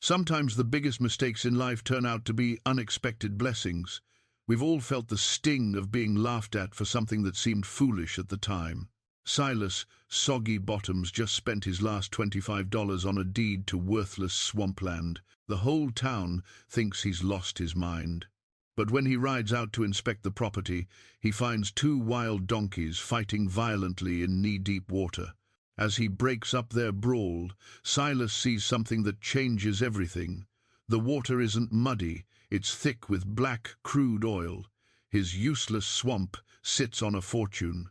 Sometimes the biggest mistakes in life turn out to be unexpected blessings. We've all felt the sting of being laughed at for something that seemed foolish at the time. Silas, Soggy Bottoms, just spent his last $25 on a deed to worthless Swampland. The whole town thinks he's lost his mind. But when he rides out to inspect the property, he finds two wild donkeys fighting violently in knee-deep water. As he breaks up their brawl, Silas sees something that changes everything. The water isn't muddy, it's thick with black, crude oil. His useless swamp sits on a fortune.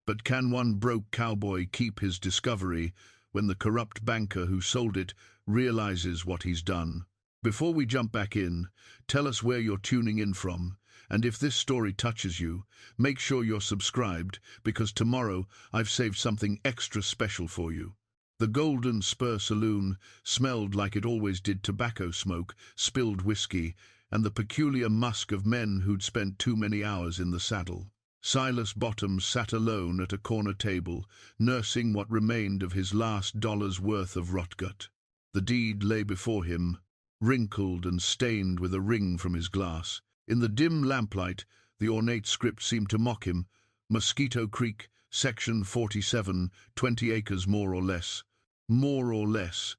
But can one broke cowboy keep his discovery when the corrupt banker who sold it realizes what he's done? Before we jump back in, tell us where you're tuning in from, and if this story touches you, make sure you're subscribed, because tomorrow I've saved something extra special for you. The Golden Spur Saloon smelled like it always did: tobacco smoke, spilled whiskey, and the peculiar musk of men who'd spent too many hours in the saddle. Silas Bottoms sat alone at a corner table, nursing what remained of his last dollar's worth of rotgut. The deed lay before him, wrinkled and stained with a ring from his glass. In the dim lamplight, the ornate script seemed to mock him. Mosquito Creek, Section 47, 20 acres more or less. More or less.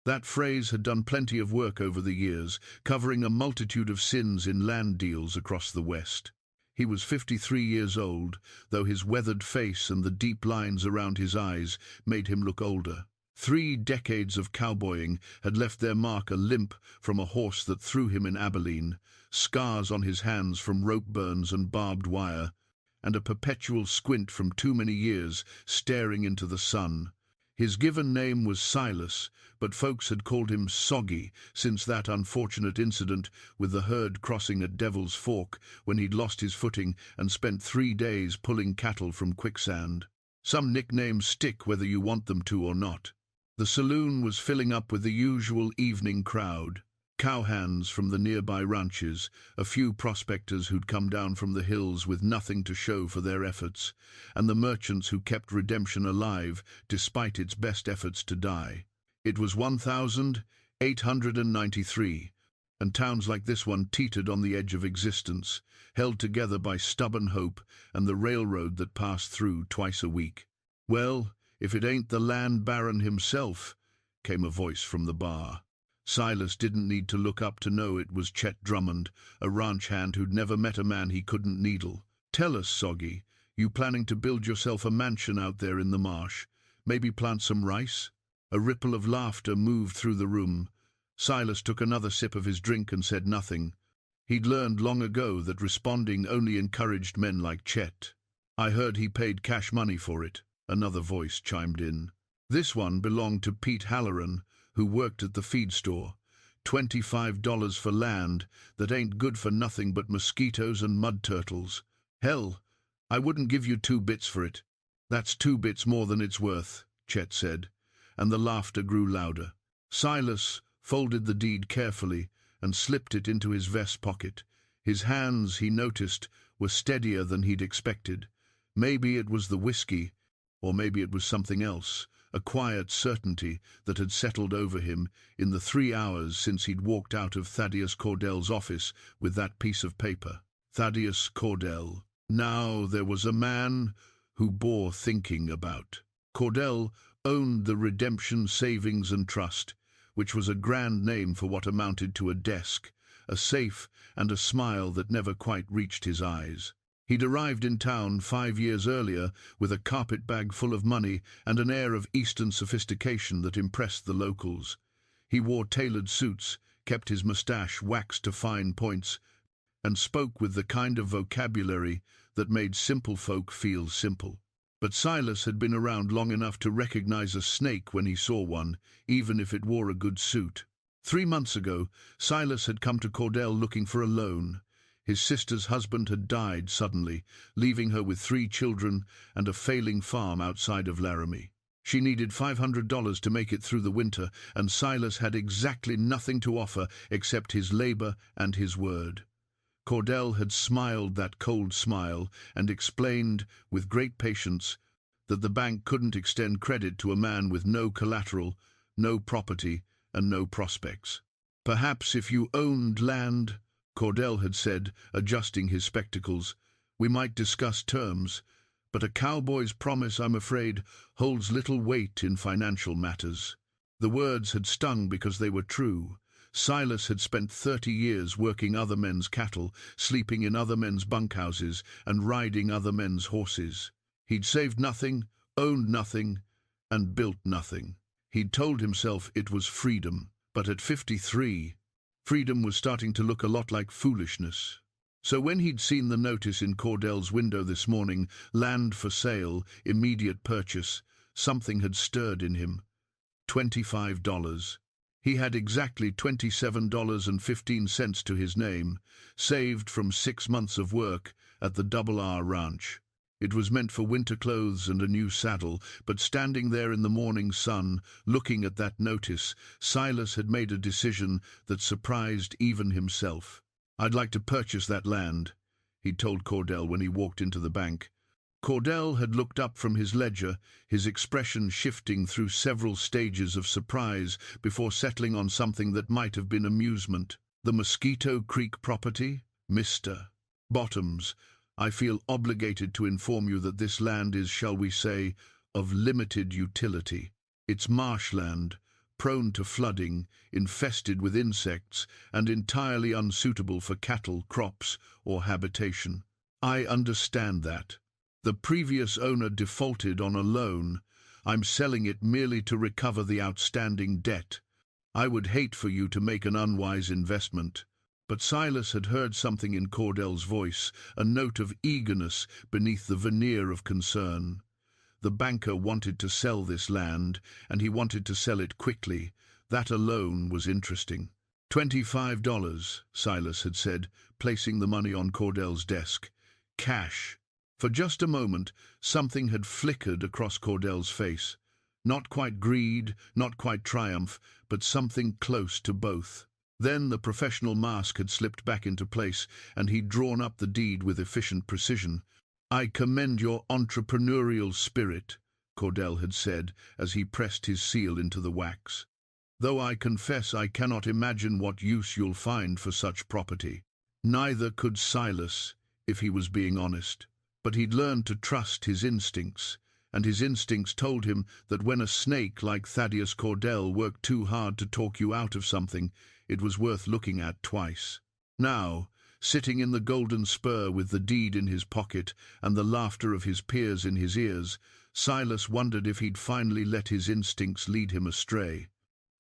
That phrase had done plenty of work over the years, covering a multitude of sins in land deals across the West. He was 53 years old, though his weathered face and the deep lines around his eyes made him look older. 3 decades of cowboying had left their mark: a limp from a horse that threw him in Abilene, scars on his hands from rope burns and barbed wire, and a perpetual squint from too many years staring into the sun. His given name was Silas, but folks had called him Soggy since that unfortunate incident with the herd crossing at Devil's Fork, when he'd lost his footing and spent 3 days pulling cattle from quicksand. Some nicknames stick whether you want them to or not. The saloon was filling up with the usual evening crowd: cowhands from the nearby ranches, a few prospectors who'd come down from the hills with nothing to show for their efforts, and the merchants who kept redemption alive despite its best efforts to die. It was 1893, and towns like this one teetered on the edge of existence, held together by stubborn hope and the railroad that passed through twice a week. "Well, if it ain't the land baron himself," came a voice from the bar. Silas didn't need to look up to know it was Chet Drummond, a ranch hand who'd never met a man he couldn't needle. "Tell us, Soggy, you planning to build yourself a mansion out there in the marsh? Maybe plant some rice?" A ripple of laughter moved through the room. Silas took another sip of his drink and said nothing. He'd learned long ago that responding only encouraged men like Chet. "I heard he paid cash money for it," another voice chimed in. This one belonged to Pete Halloran, who worked at the feed store. $25 for land that ain't good for nothing but mosquitoes and mud turtles. "Hell, I wouldn't give you 2 bits for it." "That's 2 bits more than it's worth," Chet said, and the laughter grew louder. Silas folded the deed carefully and slipped it into his vest pocket. His hands, he noticed, were steadier than he'd expected. Maybe it was the whiskey, or maybe it was something else, a quiet certainty that had settled over him in the 3 hours since he'd walked out of Thaddeus Cordell's office with that piece of paper. Thaddeus Cordell. Now there was a man who bore thinking about. Cordell owned the Redemption Savings and Trust, which was a grand name for what amounted to a desk, a safe, and a smile that never quite reached his eyes. He'd arrived in town 5 years earlier with a carpet-bag full of money and an air of Eastern sophistication that impressed the locals. He wore tailored suits, kept his mustache waxed to fine points, and spoke with the kind of vocabulary that made simple folk feel simple. But Silas had been around long enough to recognize a snake when he saw one, even if it wore a good suit. 3 months ago, Silas had come to Cordell looking for a loan. His sister's husband had died suddenly, leaving her with 3 children and a failing farm outside of Laramie. She needed $500 to make it through the winter, and Silas had exactly nothing to offer except his labor and his word. Cordell had smiled that cold smile and explained with great patience that the bank couldn't extend credit to a man with no collateral, no property, and no prospects. Perhaps if you owned land, Cordell had said, adjusting his spectacles, we might discuss terms, but a cowboy's promise, I'm afraid, holds little weight in financial matters. The words had stung because they were true. Silas had spent 30 years working other men's cattle, sleeping in other men's bunkhouses, and riding other men's horses. He'd saved nothing, owned nothing, and built nothing. He'd told himself it was freedom, but at 53, freedom was starting to look a lot like foolishness. So when he'd seen the notice in Cordell's window this morning, land for sale, immediate purchase, something had stirred in him. $25. He had exactly $27.15 to his name, saved from 6 months of work at the Double R Ranch. It was meant for winter clothes and a new saddle, but standing there in the morning sun, looking at that notice, Silas had made a decision that surprised even himself. I'd like to purchase that land, he told Cordell when he walked into the bank. Cordell had looked up from his ledger, his expression shifting through several stages of surprise before settling on something that might have been amusement. The Mosquito Creek property? Mr. Bottoms, I feel obligated to inform you that this land is, shall we say, of limited utility. It's marshland, prone to flooding, infested with insects, and entirely unsuitable for cattle, crops, or habitation. I understand that. The previous owner defaulted on a loan. I'm selling it merely to recover the outstanding debt. I would hate for you to make an unwise investment. But Silas had heard something in Cordell's voice, a note of eagerness beneath the veneer of concern. The banker wanted to sell this land, and he wanted to sell it quickly. That alone was interesting. $25, Silas had said, placing the money on Cordell's desk. Cash. For just a moment, something had flickered across Cordell's face. Not quite greed, not quite triumph, but something close to both. Then the professional mask had slipped back into place, and he'd drawn up the deed with efficient precision. I commend your entrepreneurial spirit, Cordell had said, as he pressed his seal into the wax. Though I confess I cannot imagine what use you'll find for such property. Neither could Silas, if he was being honest. But he'd learned to trust his instincts, and his instincts told him that when a snake like Thaddeus Cordell worked too hard to talk you out of something, it was worth looking at twice. Now, sitting in the Golden Spur with the deed in his pocket and the laughter of his peers in his ears, Silas wondered if he'd finally let his instincts lead him astray.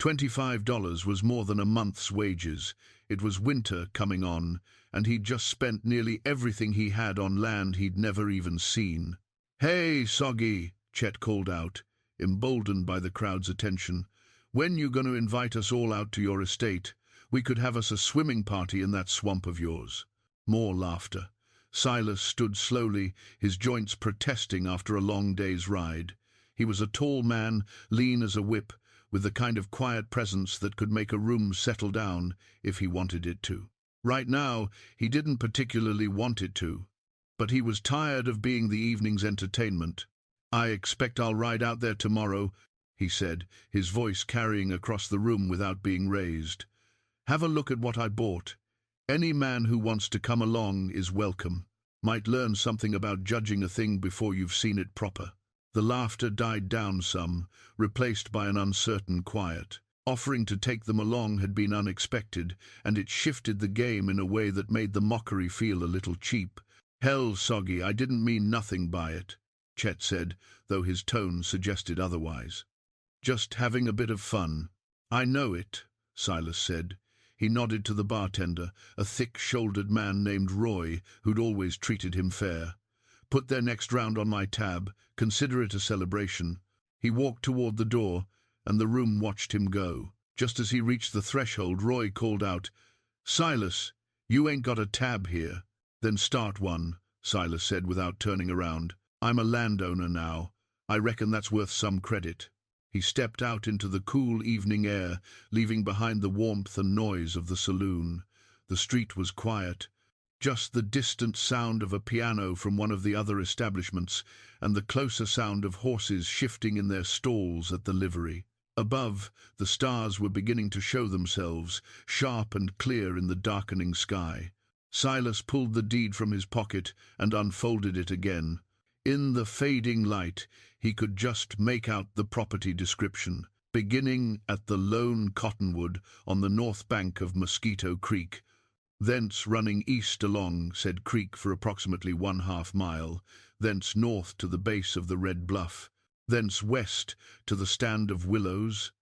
$25 was more than a month's wages. It was winter coming on, and he'd just spent nearly everything he had on land he'd never even seen. "Hey, Soggy," Chet called out, emboldened by the crowd's attention. "When you going to invite us all out to your estate? We could have us a swimming party in that swamp of yours." More laughter. Silas stood slowly, his joints protesting after a long day's ride. He was a tall man, lean as a whip, with the kind of quiet presence that could make a room settle down if he wanted it to. Right now, he didn't particularly want it to, but he was tired of being the evening's entertainment. "I expect I'll ride out there tomorrow," he said, his voice carrying across the room without being raised. "Have a look at what I bought. Any man who wants to come along is welcome. Might learn something about judging a thing before you've seen it proper." The laughter died down some, replaced by an uncertain quiet. Offering to take them along had been unexpected, and it shifted the game in a way that made the mockery feel a little cheap. "Hell, Soggy, I didn't mean nothing by it," Chet said, though his tone suggested otherwise. "Just having a bit of fun." "I know it," Silas said. He nodded to the bartender, a thick-shouldered man named Roy, who'd always treated him fair. "Put their next round on my tab. Consider it a celebration." He walked toward the door, and the room watched him go. Just as he reached the threshold, Roy called out, "Silas, you ain't got a tab here." "Then start one," Silas said without turning around. "I'm a landowner now. I reckon that's worth some credit." He stepped out into the cool evening air, leaving behind the warmth and noise of the saloon. The street was quiet. Just the distant sound of a piano from one of the other establishments, and the closer sound of horses shifting in their stalls at the livery. Above, the stars were beginning to show themselves, sharp and clear in the darkening sky. Silas pulled the deed from his pocket and unfolded it again. In the fading light, he could just make out the property description, beginning at the lone cottonwood on the north bank of Mosquito Creek, thence running east along said creek for approximately 1/2 mile, thence north to the base of the Red Bluff, thence west to the stand of willows,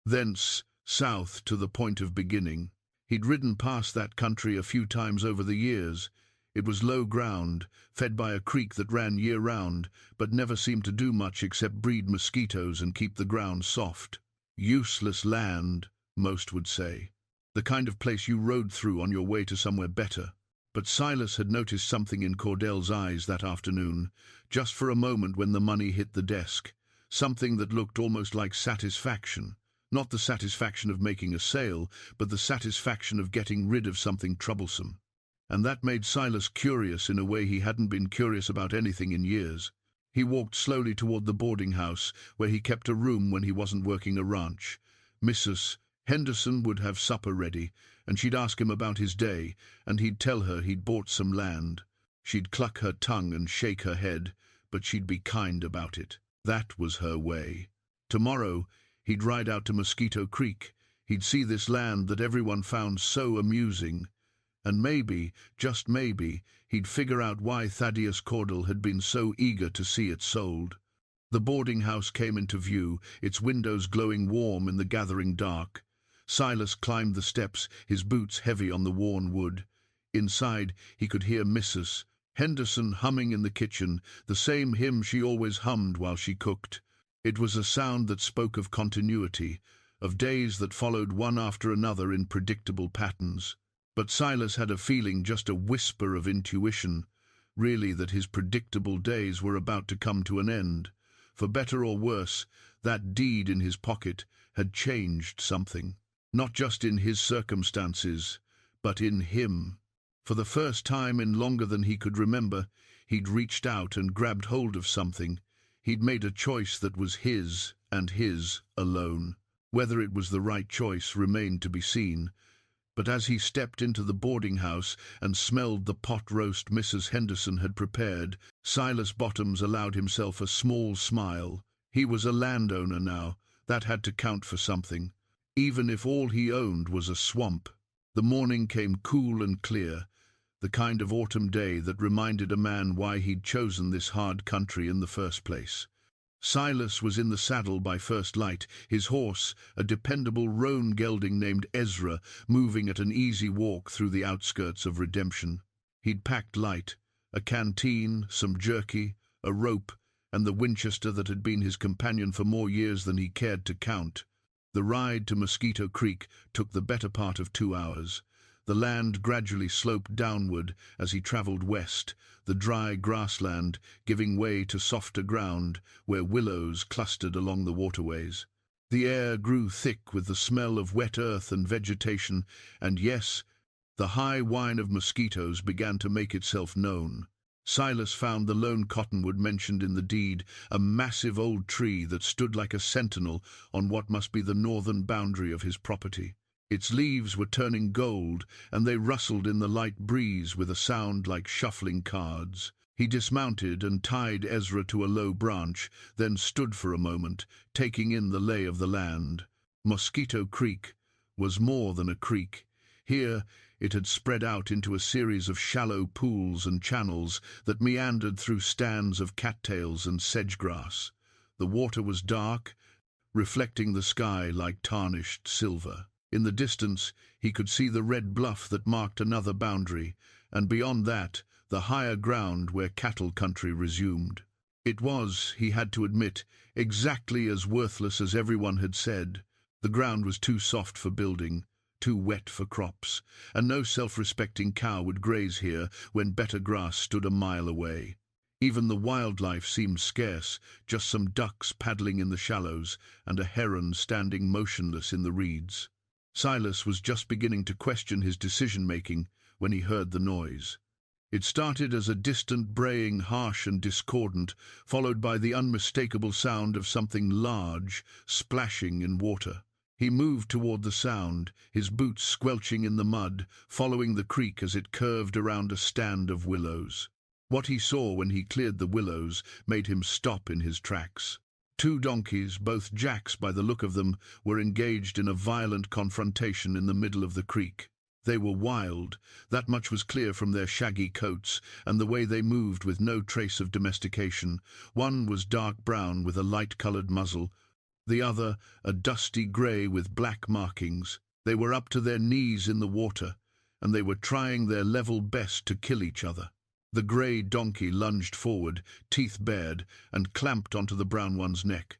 thence south to the point of beginning. He'd ridden past that country a few times over the years. It was low ground, fed by a creek that ran year-round, but never seemed to do much except breed mosquitoes and keep the ground soft. Useless land, most would say. The kind of place you rode through on your way to somewhere better. But Silas had noticed something in Cordell's eyes that afternoon, just for a moment when the money hit the desk. Something that looked almost like satisfaction. Not the satisfaction of making a sale, but the satisfaction of getting rid of something troublesome. And that made Silas curious in a way he hadn't been curious about anything in years. He walked slowly toward the boarding house, where he kept a room when he wasn't working a ranch. Mrs. Henderson would have supper ready, and she'd ask him about his day, and he'd tell her he'd bought some land. She'd cluck her tongue and shake her head, but she'd be kind about it. That was her way. Tomorrow, he'd ride out to Mosquito Creek. He'd see this land that everyone found so amusing. And maybe, just maybe, he'd figure out why Thaddeus Cordell had been so eager to see it sold. The boarding house came into view, its windows glowing warm in the gathering dark. Silas climbed the steps, his boots heavy on the worn wood. Inside, he could hear Mrs. Henderson humming in the kitchen, the same hymn she always hummed while she cooked. It was a sound that spoke of continuity, of days that followed one after another in predictable patterns. But Silas had a feeling, just a whisper of intuition, really, that his predictable days were about to come to an end. For better or worse, that deed in his pocket had changed something. Not just in his circumstances, but in him. For the first time in longer than he could remember, he'd reached out and grabbed hold of something. He'd made a choice that was his, and his alone. Whether it was the right choice remained to be seen. But as he stepped into the boarding house and smelled the pot roast Mrs. Henderson had prepared, Silas Bottoms allowed himself a small smile. He was a landowner now. That had to count for something. Even if all he owned was a swamp. The morning came cool and clear, the kind of autumn day that reminded a man why he'd chosen this hard country in the first place. Silas was in the saddle by first light, his horse, a dependable roan gelding named Ezra, moving at an easy walk through the outskirts of Redemption. He'd packed light, a canteen, some jerky, a rope, and the Winchester that had been his companion for more years than he cared to count. The ride to Mosquito Creek took the better part of 2 hours. The land gradually sloped downward as he travelled west, the dry grassland giving way to softer ground where willows clustered along the waterways. The air grew thick with the smell of wet earth and vegetation, and yes, the high whine of mosquitoes began to make itself known. Silas found the lone cottonwood mentioned in the deed, a massive old tree that stood like a sentinel on what must be the northern boundary of his property. Its leaves were turning gold, and they rustled in the light breeze with a sound like shuffling cards. He dismounted and tied Ezra to a low branch, then stood for a moment, taking in the lay of the land. Mosquito Creek was more than a creek. Here it had spread out into a series of shallow pools and channels that meandered through stands of cattails and sedge-grass. The water was dark, reflecting the sky like tarnished silver. In the distance, he could see the red bluff that marked another boundary, and beyond that, the higher ground where cattle country resumed. It was, he had to admit, exactly as worthless as everyone had said. The ground was too soft for building, too wet for crops, and no self-respecting cow would graze here when better grass stood a mile away. Even the wildlife seemed scarce, just some ducks paddling in the shallows and a heron standing motionless in the reeds. Silas was just beginning to question his decision-making when he heard the noise. It started as a distant braying, harsh and discordant, followed by the unmistakable sound of something large splashing in water. He moved toward the sound, his boots squelching in the mud, following the creek as it curved around a stand of willows. What he saw when he cleared the willows made him stop in his tracks. Two donkeys, both jacks by the look of them, were engaged in a violent confrontation in the middle of the creek. They were wild, that much was clear from their shaggy coats and the way they moved with no trace of domestication. One was dark brown with a light-colored muzzle, the other a dusty grey with black markings. They were up to their knees in the water, and they were trying their level best to kill each other. The grey donkey lunged forward, teeth bared, and clamped onto the brown one's neck.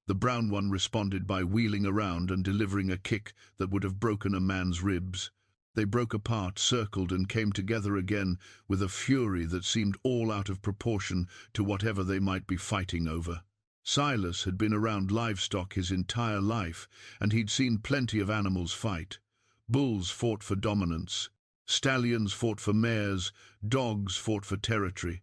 The brown one responded by wheeling around and delivering a kick that would have broken a man's ribs. They broke apart, circled, and came together again with a fury that seemed all out of proportion to whatever they might be fighting over. Silas had been around livestock his entire life, and he'd seen plenty of animals fight. Bulls fought for dominance. Stallions fought for mares, dogs fought for territory.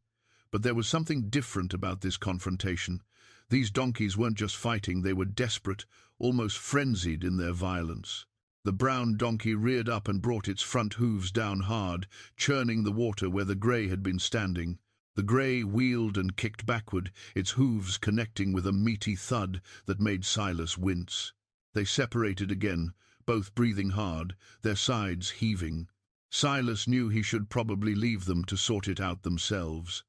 But there was something different about this confrontation. These donkeys weren't just fighting, they were desperate, almost frenzied in their violence. The brown donkey reared up and brought its front hooves down hard, churning the water where the grey had been standing. The grey wheeled and kicked backward, its hooves connecting with a meaty thud that made Silas wince. They separated again, both breathing hard, their sides heaving. Silas knew he should probably leave them to sort it out themselves.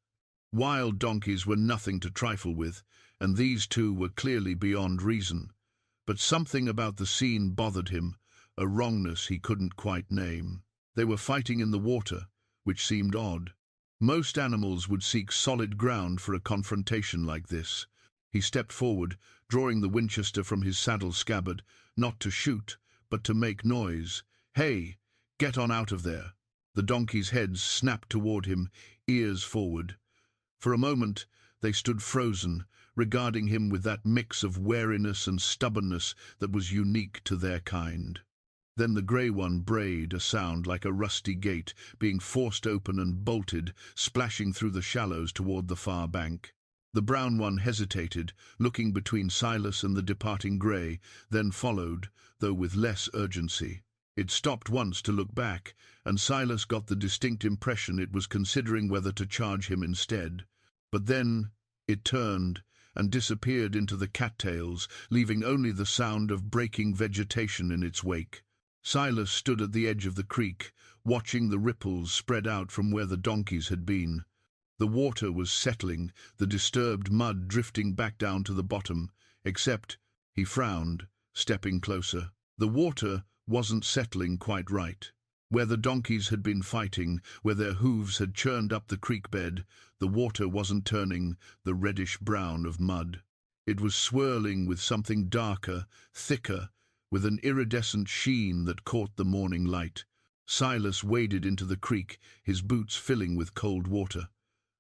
Wild donkeys were nothing to trifle with, and these two were clearly beyond reason. But something about the scene bothered him, a wrongness he couldn't quite name. They were fighting in the water, which seemed odd. Most animals would seek solid ground for a confrontation like this. He stepped forward, drawing the Winchester from his saddle scabbard, not to shoot, but to make noise. "Hey, get on out of there!" The donkeys' heads snapped toward him, ears forward. For a moment, they stood frozen, regarding him with that mix of wariness and stubbornness that was unique to their kind. Then the grey one brayed, a sound like a rusty gate being forced open and bolted, splashing through the shallows toward the far bank. The brown one hesitated, looking between Silas and the departing grey, then followed, though with less urgency. It stopped once to look back, and Silas got the distinct impression it was considering whether to charge him instead. But then it turned and disappeared into the cattails, leaving only the sound of breaking vegetation in its wake. Silas stood at the edge of the creek, watching the ripples spread out from where the donkeys had been. The water was settling, the disturbed mud drifting back down to the bottom, except, he frowned, stepping closer. The water wasn't settling quite right. Where the donkeys had been fighting, where their hooves had churned up the creek bed, the water wasn't turning the reddish-brown of mud. It was swirling with something darker, thicker, with an iridescent sheen that caught the morning light. Silas waded into the creek, his boots filling with cold water.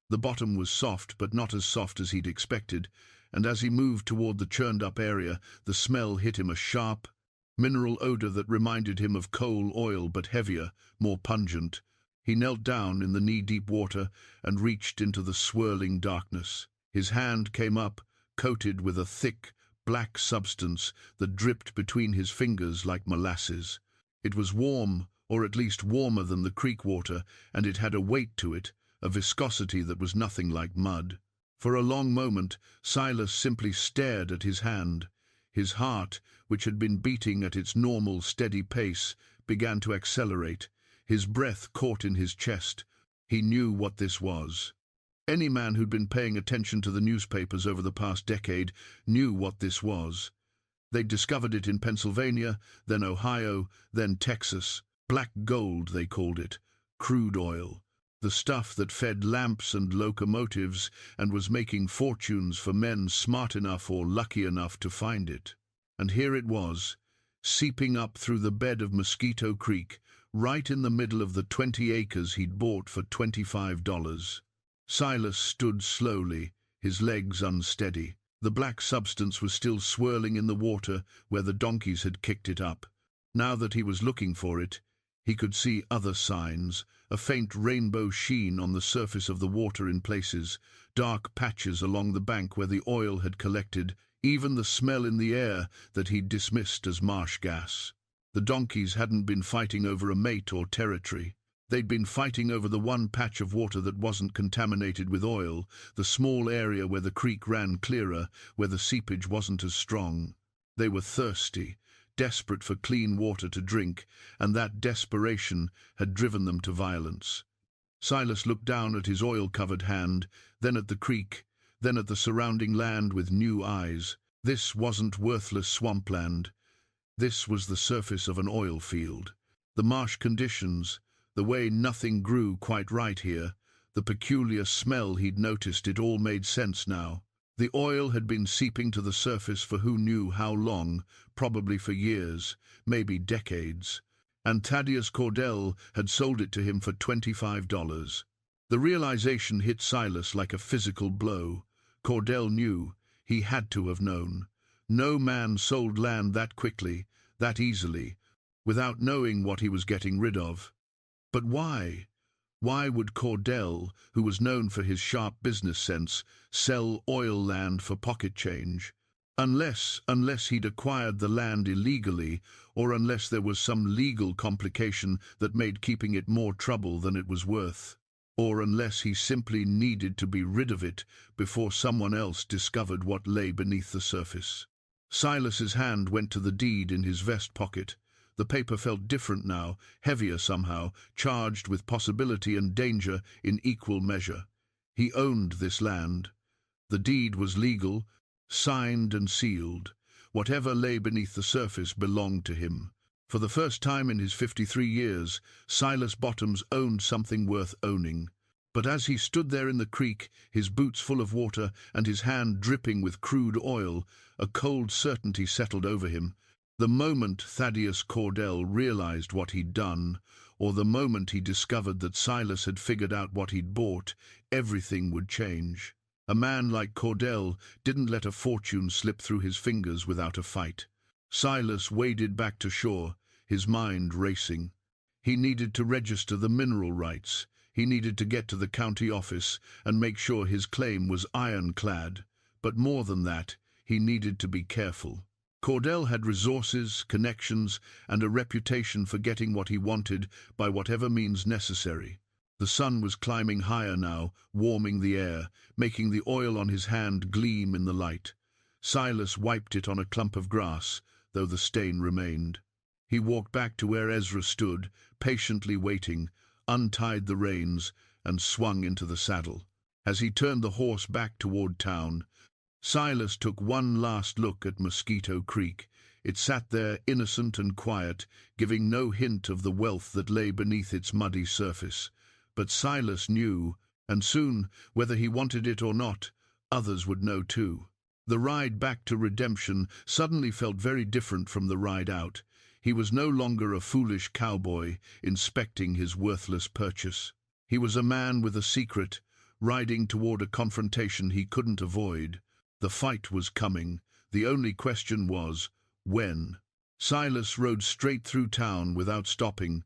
The bottom was soft, but not as soft as he'd expected, and as he moved toward the churned-up area, the smell hit him, a sharp, mineral odor that reminded him of coal oil, but heavier, more pungent. He knelt down in the knee-deep water and reached into the swirling darkness. His hand came up, coated with a thick, black substance that dripped between his fingers like molasses. It was warm, or at least warmer than the creek water, and it had a weight to it, a viscosity that was nothing like mud. For a long moment, Silas simply stared at his hand. His heart, which had been beating at its normal, steady pace, began to accelerate. His breath caught in his chest. He knew what this was. Any man who'd been paying attention to the newspapers over the past decade knew what this was. They'd discovered it in Pennsylvania, then Ohio, then Texas. Black gold, they called it. Crude oil. The stuff that fed lamps and locomotives and was making fortunes for men smart enough or lucky enough to find it. And here it was, seeping up through the bed of Mosquito Creek, right in the middle of the 20 acres he'd bought for $25. Silas stood slowly, his legs unsteady. The black substance was still swirling in the water where the donkeys had kicked it up. Now that he was looking for it, He could see other signs, a faint rainbow sheen on the surface of the water in places, dark patches along the bank where the oil had collected, even the smell in the air that he'd dismissed as marsh gas. The donkeys hadn't been fighting over a mate or territory. They'd been fighting over the one patch of water that wasn't contaminated with oil, the small area where the creek ran clearer, where the seepage wasn't as strong. They were thirsty, desperate for clean water to drink, and that desperation had driven them to violence. Silas looked down at his oil-covered hand, then at the creek, then at the surrounding land with new eyes. This wasn't worthless swampland. This was the surface of an oil field. The marsh conditions, the way nothing grew quite right here, the peculiar smell he'd noticed, it all made sense now. The oil had been seeping to the surface for who knew how long, probably for years, maybe decades. And Thaddeus Cordell had sold it to him for $25. The realization hit Silas like a physical blow. Cordell knew. He had to have known. No man sold land that quickly, that easily, without knowing what he was getting rid of. But why? Why would Cordell, who was known for his sharp business sense, sell oil land for pocket change? Unless he'd acquired the land illegally, or unless there was some legal complication that made keeping it more trouble than it was worth. Or unless he simply needed to be rid of it before someone else discovered what lay beneath the surface. Silas's hand went to the deed in his vest pocket. The paper felt different now, heavier somehow, charged with possibility and danger in equal measure. He owned this land. The deed was legal, signed and sealed. Whatever lay beneath the surface belonged to him. For the first time in his 53 years, Silas Bottoms owned something worth owning. But as he stood there in the creek, his boots full of water and his hand dripping with crude oil, a cold certainty settled over him. The moment Thaddeus Cordell realized what he'd done, or the moment he discovered that Silas had figured out what he'd bought, everything would change. A man like Cordell didn't let a fortune slip through his fingers without a fight. Silas waded back to shore, his mind racing. He needed to register the mineral rights. He needed to get to the county office and make sure his claim was ironclad. But more than that, he needed to be careful. Cordell had resources, connections, and a reputation for getting what he wanted by whatever means necessary. The sun was climbing higher now, warming the air, making the oil on his hand gleam in the light. Silas wiped it on a clump of grass, though the stain remained. He walked back to where Ezra stood, patiently waiting, untied the reins, and swung into the saddle. As he turned the horse back toward town, Silas took one last look at Mosquito Creek. It sat there innocent and quiet, giving no hint of the wealth that lay beneath its muddy surface. But Silas knew, and soon, whether he wanted it or not, others would know too. The ride back to redemption suddenly felt very different from the ride out. He was no longer a foolish cowboy inspecting his worthless purchase. He was a man with a secret, riding toward a confrontation he couldn't avoid. The fight was coming. The only question was, when? Silas rode straight through town without stopping,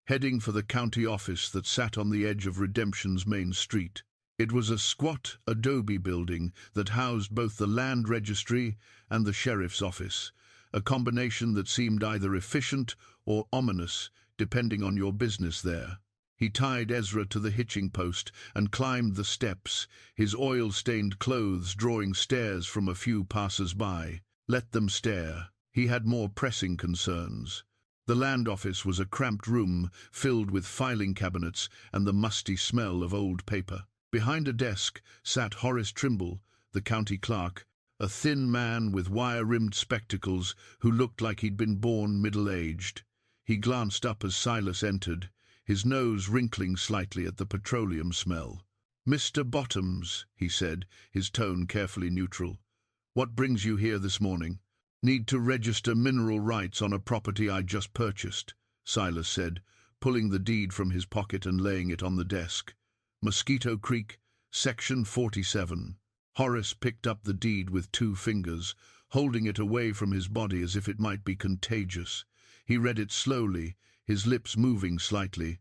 heading for the county office that sat on the edge of Redemption's main street. It was a squat adobe building that housed both the land registry and the sheriff's office, a combination that seemed either efficient or ominous, depending on your business there. He tied Ezra to the hitching post and climbed the steps, his oil-stained clothes drawing stares from a few passers-by. Let them stare. He had more pressing concerns. The land office was a cramped room filled with filing cabinets and the musty smell of old paper. Behind a desk sat Horace Trimble, the county clerk, a thin man with wire-rimmed spectacles who looked like he'd been born middle-aged. He glanced up as Silas entered, his nose wrinkling slightly at the petroleum smell. "Mr. Bottoms," he said, his tone carefully neutral. "What brings you here this morning?" "Need to register mineral rights on a property I just purchased," Silas said, pulling the deed from his pocket and laying it on the desk. "Mosquito Creek, Section 47. Horace picked up the deed with 2 fingers, holding it away from his body as if it might be contagious. He read it slowly, his lips moving slightly,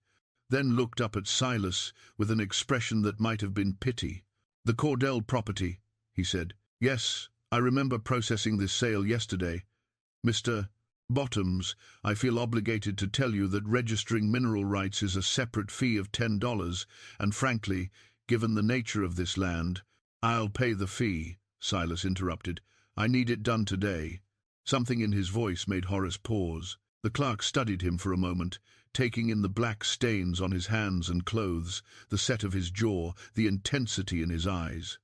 then looked up at Silas with an expression that might have been pity. "The Cordell property," he said. "Yes, I remember processing this sale yesterday. Mr. Bottoms, I feel obligated to tell you that registering mineral rights is a separate fee of $10, and frankly, given the nature of this land—" "I'll pay the fee," Silas interrupted. "I need it done today." Something in his voice made Horace pause. The clerk studied him for a moment, taking in the black stains on his hands and clothes, the set of his jaw, the intensity in his eyes.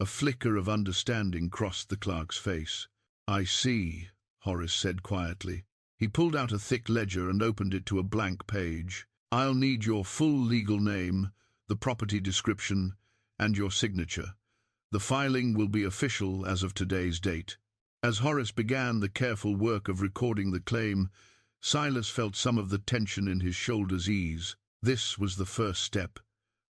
A flicker of understanding crossed the clerk's face. "I see," Horace said quietly. He pulled out a thick ledger and opened it to a blank page. "I'll need your full legal name, the property description, and your signature. The filing will be official as of today's date." As Horace began the careful work of recording the claim, Silas felt some of the tension in his shoulders ease. This was the first step,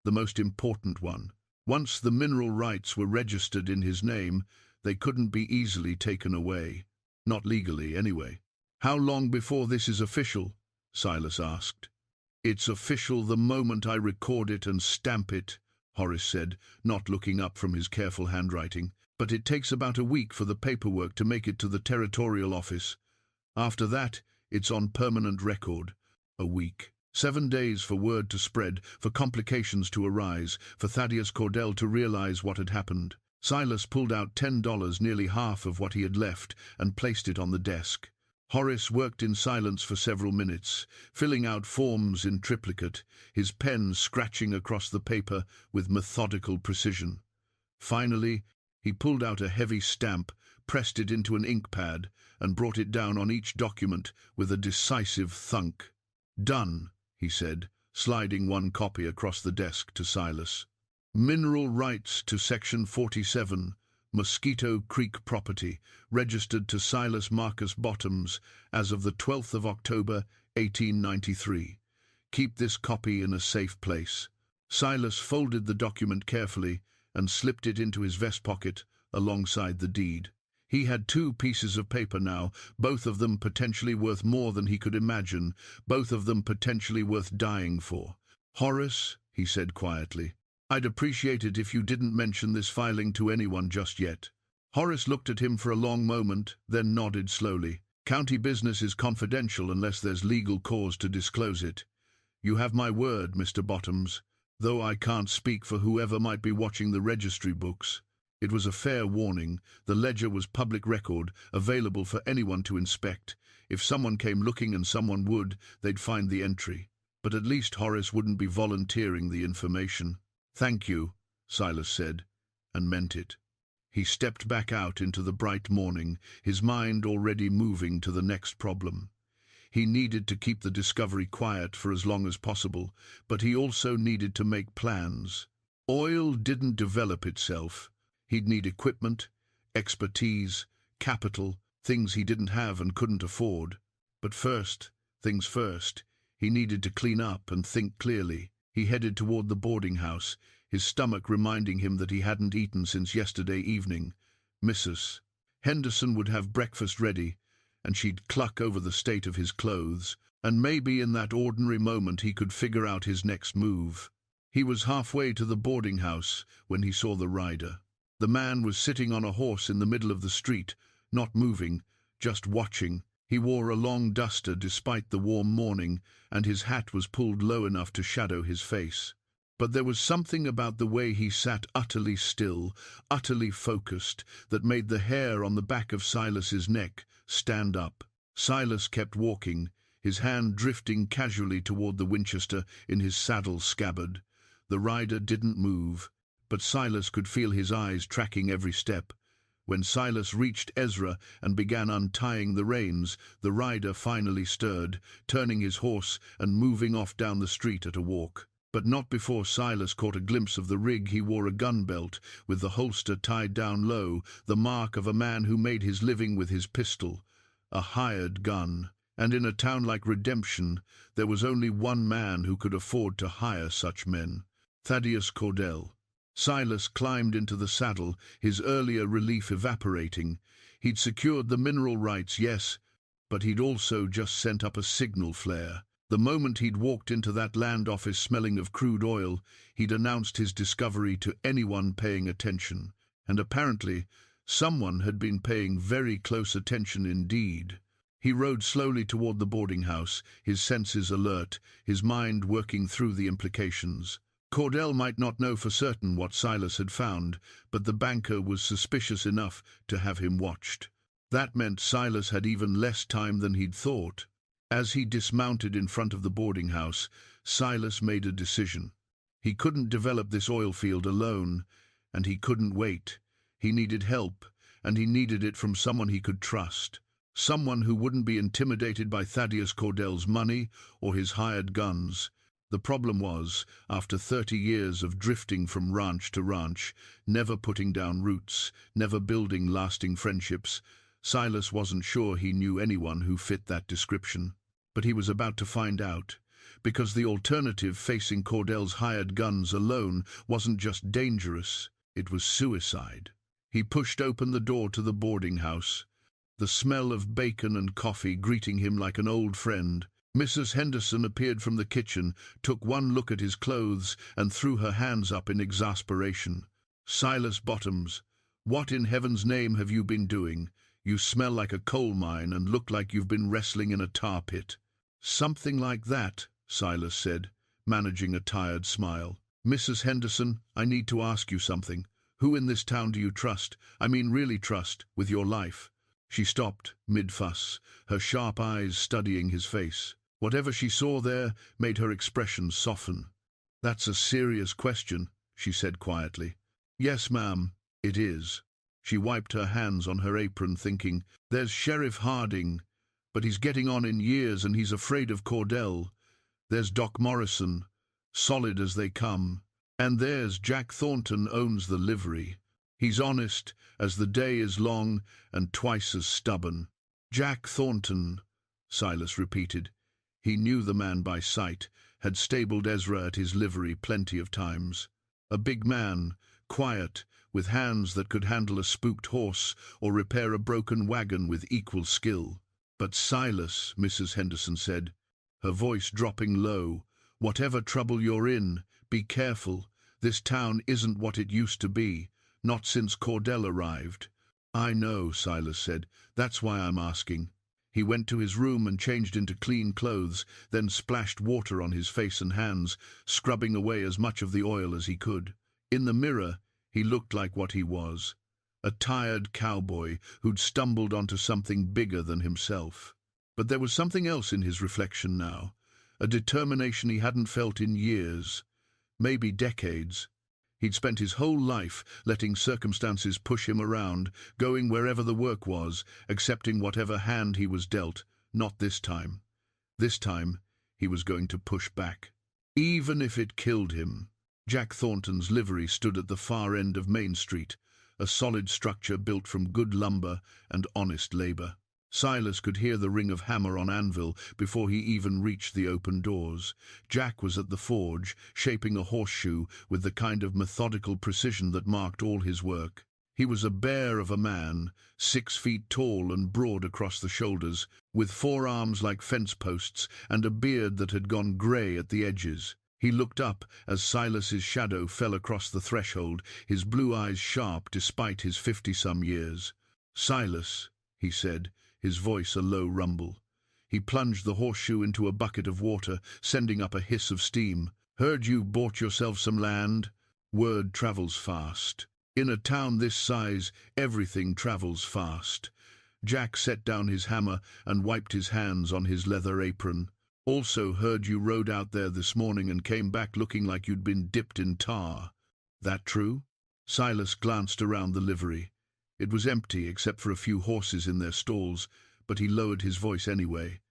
the most important one. Once the mineral rights were registered in his name, they couldn't be easily taken away. Not legally, anyway. "How long before this is official?" Silas asked. "It's official the moment I record it and stamp it," Horace said, not looking up from his careful handwriting. "But it takes about a week for the paperwork to make it to the territorial office. After that, it's on permanent record." A week. 7 days for word to spread, for complications to arise, for Thaddeus Cordell to realize what had happened. Silas pulled out $10, nearly half of what he had left, and placed it on the desk. Horace worked in silence for several minutes, filling out forms in triplicate, his pen scratching across the paper with methodical precision. Finally, he pulled out a heavy stamp, pressed it into an ink pad, and brought it down on each document with a decisive thunk. "Done," he said, sliding one copy across the desk to Silas. "Mineral rights to Section 47, Mosquito Creek property, registered to Silas Marcus Bottoms as of the 12th of October, 1893. Keep this copy in a safe place." Silas folded the document carefully and slipped it into his vest pocket alongside the deed. He had 2 pieces of paper now, both of them potentially worth more than he could imagine, both of them potentially worth dying for. "Horace," he said quietly, "I'd appreciate it if you didn't mention this filing to anyone just yet." Horace looked at him for a long moment, then nodded slowly. "County business is confidential unless there's legal cause to disclose it. You have my word, Mr. Bottoms, though I can't speak for whoever might be watching the registry books." It was a fair warning. The ledger was public record, available for anyone to inspect. If someone came looking, and someone would, they'd find the entry. But at least Horace wouldn't be volunteering the information. "Thank you," Silas said, and meant it. He stepped back out into the bright morning, his mind already moving to the next problem. He needed to keep the discovery quiet for as long as possible, but he also needed to make plans. Oil didn't develop itself. He'd need equipment, expertise, capital, things he didn't have and couldn't afford. But first, things first, he needed to clean up and think clearly. He headed toward the boarding house, his stomach reminding him that he hadn't eaten since yesterday evening. Mrs. Henderson would have breakfast ready, and she'd cluck over the state of his clothes, and maybe in that ordinary moment he could figure out his next move. He was halfway to the boarding house when he saw the rider. The man was sitting on a horse in the middle of the street, not moving, just watching. He wore a long duster despite the warm morning, and his hat was pulled low enough to shadow his face. But there was something about the way he sat, utterly still, utterly focused, that made the hair on the back of Silas's neck stand up. Silas kept walking, his hand drifting casually toward the Winchester in his saddle scabbard. The rider didn't move, but Silas could feel his eyes tracking every step. When Silas reached Ezra and began untying the reins, the rider finally stirred, turning his horse and moving off down the street at a walk. But not before Silas caught a glimpse of the rig. He wore a gun belt, with the holster tied down low, the mark of a man who made his living with his pistol. A hired gun. And in a town like Redemption, there was only one man who could afford to hire such men: Thaddeus Cordell. Silas climbed into the saddle, his earlier relief evaporating. He'd secured the mineral rights, yes, but he'd also just sent up a signal flare. The moment he'd walked into that land office smelling of crude oil, he'd announced his discovery to anyone paying attention. And apparently, someone had been paying very close attention indeed. He rode slowly toward the boarding house, his senses alert, his mind working through the implications. Cordell might not know for certain what Silas had found, but the banker was suspicious enough to have him watched. That meant Silas had even less time than he'd thought. As he dismounted in front of the boarding house, Silas made a decision. He couldn't develop this oil field alone, and he couldn't wait. He needed help, and he needed it from someone he could trust. Someone who wouldn't be intimidated by Thaddeus Cordell's money or his hired guns. The problem was, after 30 years of drifting from ranch to ranch, never putting down roots, never building lasting friendships, Silas wasn't sure he knew anyone who fit that description. But he was about to find out, because the alternative facing Cordell's hired guns alone wasn't just dangerous, it was suicide. He pushed open the door to the boarding house, the smell of bacon and coffee greeting him like an old friend. Mrs. Henderson appeared from the kitchen, took one look at his clothes, and threw her hands up in exasperation. "Silas Bottoms, what in heaven's name have you been doing? You smell like a coal mine and look like you've been wrestling in a tar pit." "Something like that," Silas said, managing a tired smile. "Mrs. Henderson, I need to ask you something. Who in this town do you trust, I mean really trust, with your life?" She stopped, mid-fuss, her sharp eyes studying his face. Whatever she saw there made her expression soften. "That's a serious question," she said quietly. "Yes, ma'am, it is." She wiped her hands on her apron, thinking, "There's Sheriff Harding, but he's getting on in years and he's afraid of Cordell. There's Doc Morrison, solid as they come. And there's Jack Thornton owns the livery. He's honest as the day is long and twice as stubborn." "Jack Thornton," Silas repeated. He knew the man by sight, had stabled Ezra at his livery plenty of times. A big man, quiet, with hands that could handle a spooked horse or repair a broken wagon with equal skill. "But Silas," Mrs. Henderson said, her voice dropping low, "whatever trouble you're in, be careful. This town isn't what it used to be, not since Cordell arrived." "I know," Silas said. "That's why I'm asking." He went to his room and changed into clean clothes, then splashed water on his face and hands, scrubbing away as much of the oil as he could. In the mirror, he looked like what he was, a tired cowboy who'd stumbled onto something bigger than himself. But there was something else in his reflection now, a determination he hadn't felt in years, maybe decades. He'd spent his whole life letting circumstances push him around, going wherever the work was, accepting whatever hand he was dealt. Not this time. This time, he was going to push back, even if it killed him. Jack Thornton's livery stood at the far end of Main Street, a solid structure built from good lumber and honest labor. Silas could hear the ring of hammer on anvil before he even reached the open doors. Jack was at the forge, shaping a horseshoe with the kind of methodical precision that marked all his work. He was a bear of a man, 6 feet tall and broad across the shoulders, with forearms like fence posts and a beard that had gone grey at the edges. He looked up as Silas's shadow fell across the threshold, his blue eyes sharp despite his 50-some years. "Silas," he said, his voice a low rumble. He plunged the horseshoe into a bucket of water, sending up a hiss of steam. "Heard you bought yourself some land?" Word travels fast. In a town this size, everything travels fast. Jack set down his hammer and wiped his hands on his leather apron. "Also heard you rode out there this morning and came back looking like you'd been dipped in tar. That true?" Silas glanced around the livery. It was empty except for a few horses in their stalls, but he lowered his voice anyway.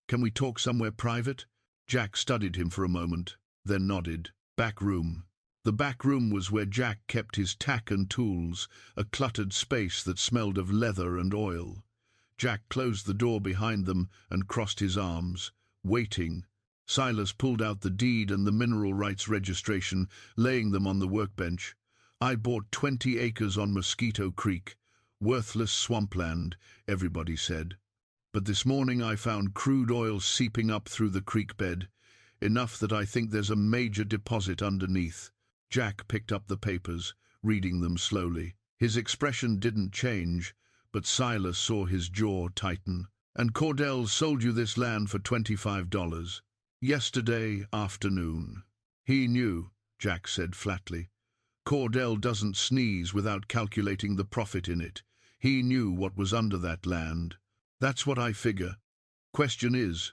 "Can we talk somewhere private?" Jack studied him for a moment, then nodded. "Back room." The back room was where Jack kept his tack and tools, a cluttered space that smelled of leather and oil. Jack closed the door behind them and crossed his arms, waiting. Silas pulled out the deed and the mineral rights registration, laying them on the workbench. "I bought 20 acres on Mosquito Creek. Worthless swampland," everybody said. But this morning I found crude oil seeping up through the creek bed, enough that I think there's a major deposit underneath. Jack picked up the papers, reading them slowly. His expression didn't change, but Silas saw his jaw tighten. And Cordell sold you this land for $25. Yesterday afternoon. He knew, Jack said flatly. Cordell doesn't sneeze without calculating the profit in it. He knew what was under that land. That's what I figure. Question is,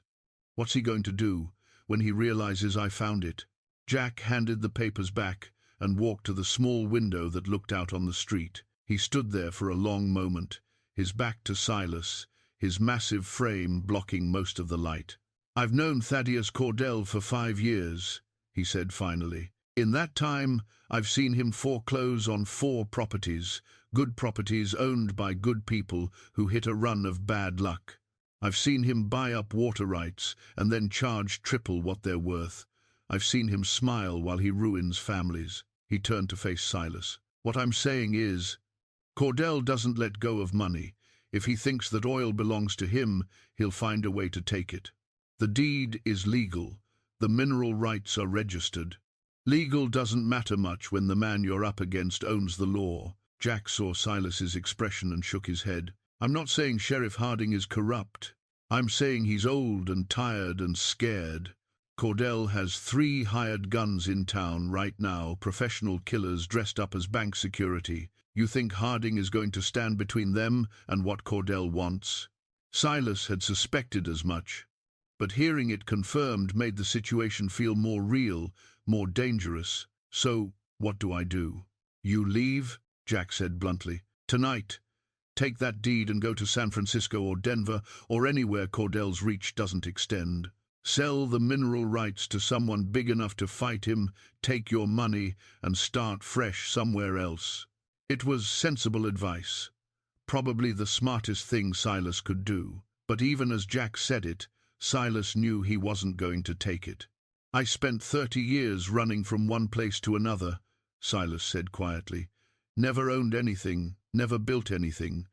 what's he going to do when he realizes I found it? Jack handed the papers back and walked to the small window that looked out on the street. He stood there for a long moment, his back to Silas, his massive frame blocking most of the light. I've known Thaddeus Cordell for 5 years, he said finally. In that time, I've seen him foreclose on 4 properties, good properties owned by good people who hit a run of bad luck. I've seen him buy up water rights and then charge triple what they're worth. I've seen him smile while he ruins families. He turned to face Silas. What I'm saying is, Cordell doesn't let go of money. If he thinks that oil belongs to him, he'll find a way to take it. The deed is legal. The mineral rights are registered. Legal doesn't matter much when the man you're up against owns the law. Jack saw Silas's expression and shook his head. I'm not saying Sheriff Harding is corrupt. I'm saying he's old and tired and scared. Cordell has 3 hired guns in town right now, professional killers dressed up as bank security. You think Harding is going to stand between them and what Cordell wants? Silas had suspected as much, but hearing it confirmed made the situation feel more real, more dangerous. So, what do I do? You leave, Jack said bluntly. Tonight. Take that deed and go to San Francisco or Denver or anywhere Cordell's reach doesn't extend. Sell the mineral rights to someone big enough to fight him, take your money, and start fresh somewhere else. It was sensible advice, probably the smartest thing Silas could do. But even as Jack said it, Silas knew he wasn't going to take it. I spent 30 years running from one place to another, Silas said quietly. Never owned anything, never built anything,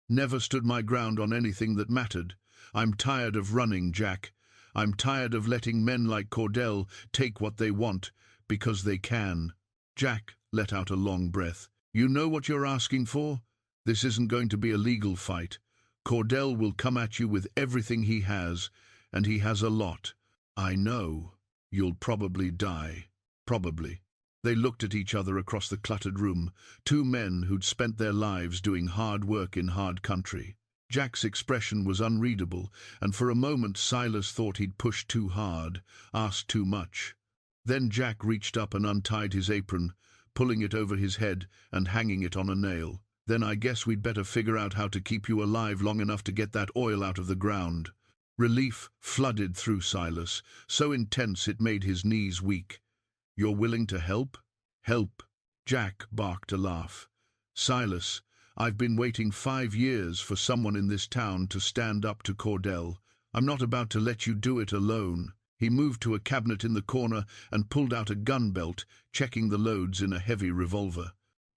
never stood my ground on anything that mattered. I'm tired of running, Jack. I'm tired of letting men like Cordell take what they want, because they can. Jack let out a long breath. You know what you're asking for? This isn't going to be a legal fight. Cordell will come at you with everything he has, and he has a lot. I know. You'll probably die. Probably. They looked at each other across the cluttered room, 2 men who'd spent their lives doing hard work in hard country. Jack's expression was unreadable, and for a moment Silas thought he'd pushed too hard, asked too much. Then Jack reached up and untied his apron, pulling it over his head and hanging it on a nail. Then I guess we'd better figure out how to keep you alive long enough to get that oil out of the ground. Relief flooded through Silas, so intense it made his knees weak. You're willing to help? Help. Jack barked a laugh. Silas, I've been waiting 5 years for someone in this town to stand up to Cordell. I'm not about to let you do it alone. He moved to a cabinet in the corner and pulled out a gun belt, checking the loads in a heavy revolver.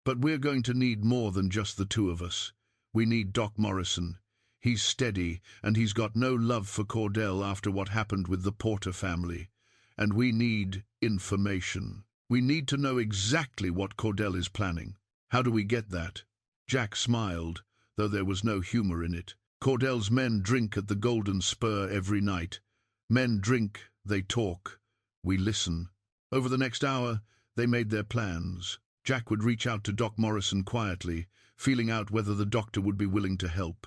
But we're going to need more than just the 2 of us. We need Doc Morrison. He's steady, and he's got no love for Cordell after what happened with the Porter family. And we need information. We need to know exactly what Cordell is planning. How do we get that? Jack smiled, though there was no humor in it. Cordell's men drink at the Golden Spur every night. Men drink, they talk, we listen. Over the next hour, they made their plans. Jack would reach out to Doc Morrison quietly, feeling out whether the doctor would be willing to help.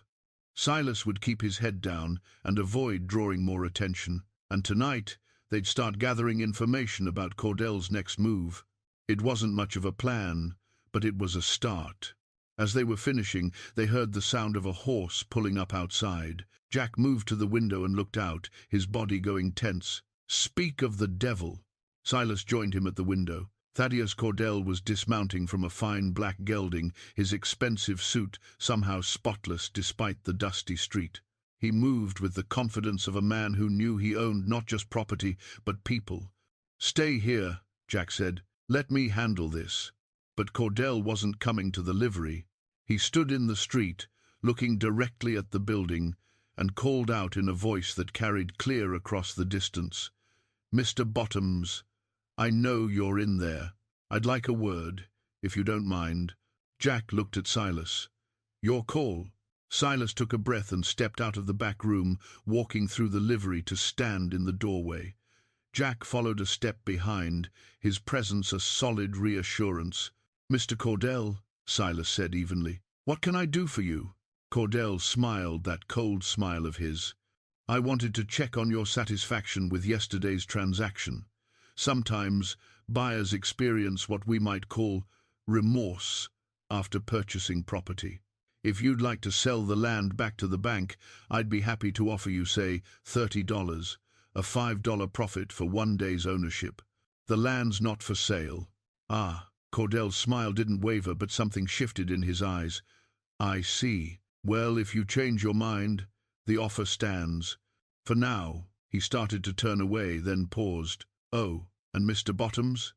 Silas would keep his head down and avoid drawing more attention. And tonight, they'd start gathering information about Cordell's next move. It wasn't much of a plan, but it was a start. As they were finishing, they heard the sound of a horse pulling up outside. Jack moved to the window and looked out, his body going tense. Speak of the devil! Silas joined him at the window. Thaddeus Cordell was dismounting from a fine black gelding, his expensive suit somehow spotless despite the dusty street. He moved with the confidence of a man who knew he owned not just property, but people. Stay here, Jack said. Let me handle this. But Cordell wasn't coming to the livery. He stood in the street, looking directly at the building, and called out in a voice that carried clear across the distance, "Mr. Bottoms, I know you're in there. I'd like a word, if you don't mind." Jack looked at Silas. "Your call." Silas took a breath and stepped out of the back room, walking through the livery to stand in the doorway. Jack followed a step behind, his presence a solid reassurance. "Mr. Cordell," Silas said evenly, "what can I do for you?" Cordell smiled, that cold smile of his. "I wanted to check on your satisfaction with yesterday's transaction. Sometimes buyers experience what we might call remorse after purchasing property. If you'd like to sell the land back to the bank, I'd be happy to offer you, say, $30, a $5 profit for 1 day's ownership. The land's not for sale." "Ah." Cordell's smile didn't waver, but something shifted in his eyes. "I see. Well, if you change your mind, the offer stands. For now." He started to turn away, then paused. "Oh, and Mr. Bottoms?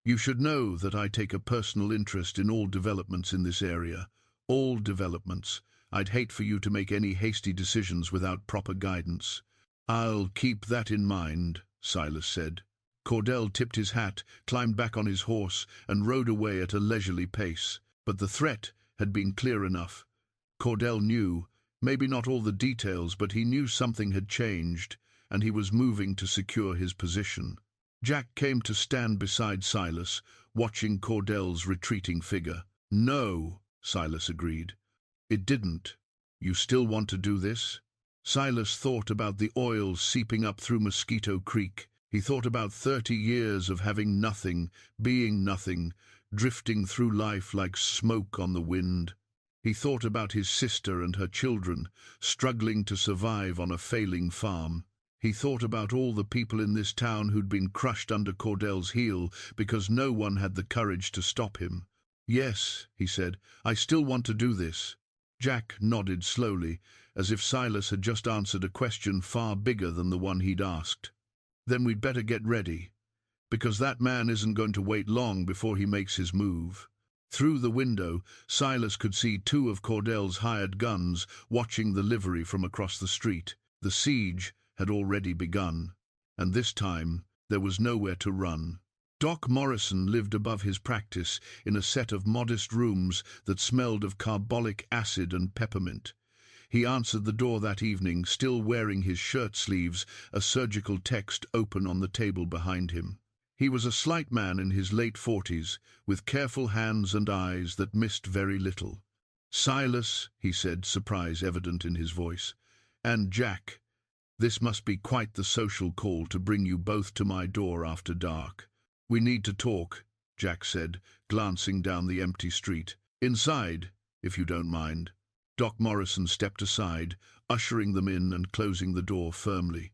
You should know that I take a personal interest in all developments in this area. All developments. I'd hate for you to make any hasty decisions without proper guidance." "I'll keep that in mind," Silas said. Cordell tipped his hat, climbed back on his horse, and rode away at a leisurely pace. But the threat had been clear enough. Cordell knew, maybe not all the details, but he knew something had changed, and he was moving to secure his position. Jack came to stand beside Silas, watching Cordell's retreating figure. "No," Silas agreed. "It didn't. You still want to do this?" Silas thought about the oil seeping up through Mosquito Creek. He thought about 30 years of having nothing, being nothing, drifting through life like smoke on the wind. He thought about his sister and her children, struggling to survive on a failing farm. He thought about all the people in this town who'd been crushed under Cordell's heel because no one had the courage to stop him. "Yes," he said, "I still want to do this." Jack nodded slowly, as if Silas had just answered a question far bigger than the one he'd asked. "Then we'd better get ready, because that man isn't going to wait long before he makes his move." Through the window, Silas could see 2 of Cordell's hired guns watching the livery from across the street. The siege had already begun, and this time there was nowhere to run. Doc Morrison lived above his practice in a set of modest rooms that smelled of carbolic acid and peppermint. He answered the door that evening, still wearing his shirt sleeves, a surgical text open on the table behind him. He was a slight man in his late 40s, with careful hands and eyes that missed very little. "Silas," he said, surprise evident in his voice, "and Jack, this must be quite the social call to bring you both to my door after dark." "We need to talk," Jack said, glancing down the empty street. "Inside, if you don't mind." Doc Morrison stepped aside, ushering them in and closing the door firmly.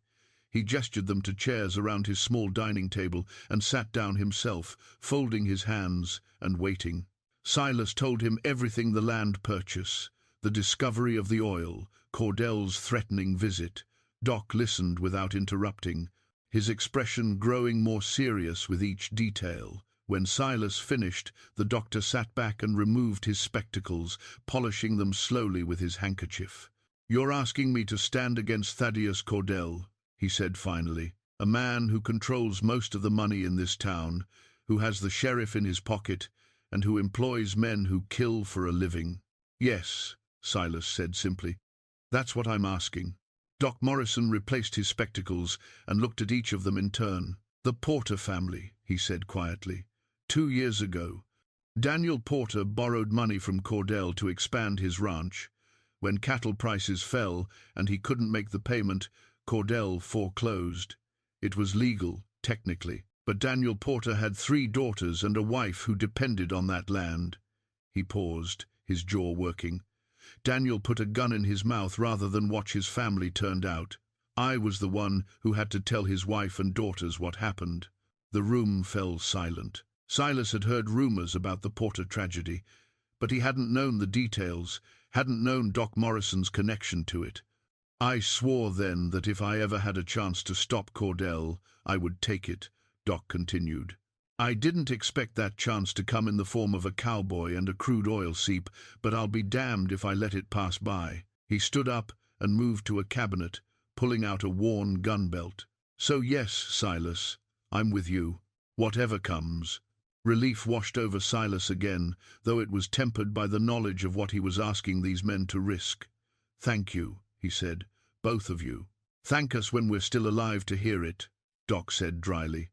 He gestured them to chairs around his small dining table and sat down himself, folding his hands and waiting. Silas told him everything: the land purchase, the discovery of the oil, Cordell's threatening visit. Doc listened without interrupting, his expression growing more serious with each detail. When Silas finished, the doctor sat back and removed his spectacles, polishing them slowly with his handkerchief. "You're asking me to stand against Thaddeus Cordell," he said finally, "a man who controls most of the money in this town, who has the sheriff in his pocket, and who employs men who kill for a living." "Yes," Silas said simply, "that's what I'm asking." Doc Morrison replaced his spectacles and looked at each of them in turn. "The Porter family," he said quietly. 2 years ago, Daniel Porter borrowed money from Cordell to expand his ranch. When cattle prices fell and he couldn't make the payment, Cordell foreclosed. It was legal, technically, but Daniel Porter had 3 daughters and a wife who depended on that land. He paused, his jaw working. Daniel put a gun in his mouth rather than watch his family turned out. I was the one who had to tell his wife and daughters what happened. The room fell silent. Silas had heard rumors about the Porter tragedy, but he hadn't known the details, hadn't known Doc Morrison's connection to it. "I swore then that if I ever had a chance to stop Cordell, I would take it," Doc continued. "I didn't expect that chance to come in the form of a cowboy and a crude oil seep, but I'll be damned if I let it pass by." He stood up and moved to a cabinet, pulling out a worn gun belt. "So yes, Silas, I'm with you. Whatever comes." Relief washed over Silas again, though it was tempered by the knowledge of what he was asking these men to risk. "Thank you," he said, "both of you." "Thank us when we're still alive to hear it," Doc said dryly.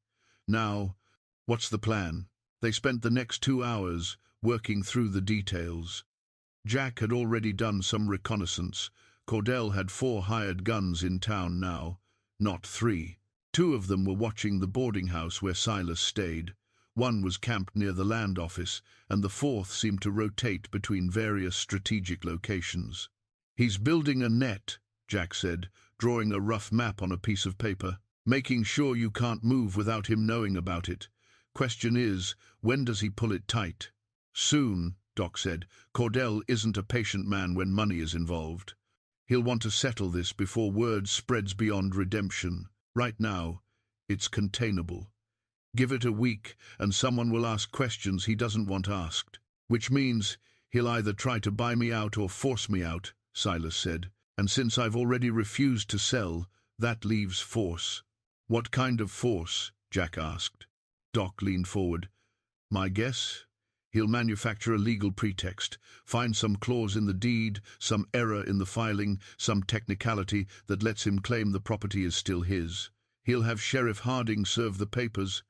"Now, what's the plan?" They spent the next 2 hours working through the details. Jack had already done some reconnaissance. Cordell had 4 hired guns in town now, not 3. 2 of them were watching the boarding house where Silas stayed. 1 was camped near the land office, and the 4th seemed to rotate between various strategic locations. "He's building a net," Jack said, drawing a rough map on a piece of paper, "making sure you can't move without him knowing about it. Question is, when does he pull it tight?" "Soon," Doc said. "Cordell isn't a patient man when money is involved. He'll want to settle this before word spreads beyond redemption. Right now, it's containable. Give it a week, and someone will ask questions he doesn't want asked. Which means he'll either try to buy me out or force me out," Silas said. "And since I've already refused to sell, that leaves force." "What kind of force?" Jack asked. Doc leaned forward. "My guess? He'll manufacture a legal pretext, find some clause in the deed, some error in the filing, some technicality that lets him claim the property is still his. He'll have Sheriff Harding serve the papers,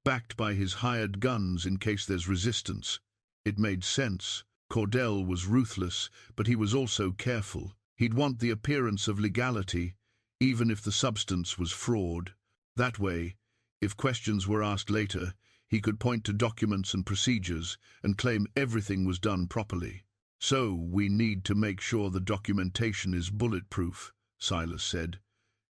backed by his hired guns in case there's resistance." It made sense. Cordell was ruthless, but he was also careful. He'd want the appearance of legality, even if the substance was fraud. That way, if questions were asked later, he could point to documents and procedures and claim everything was done properly. "So we need to make sure the documentation is bulletproof," Silas said.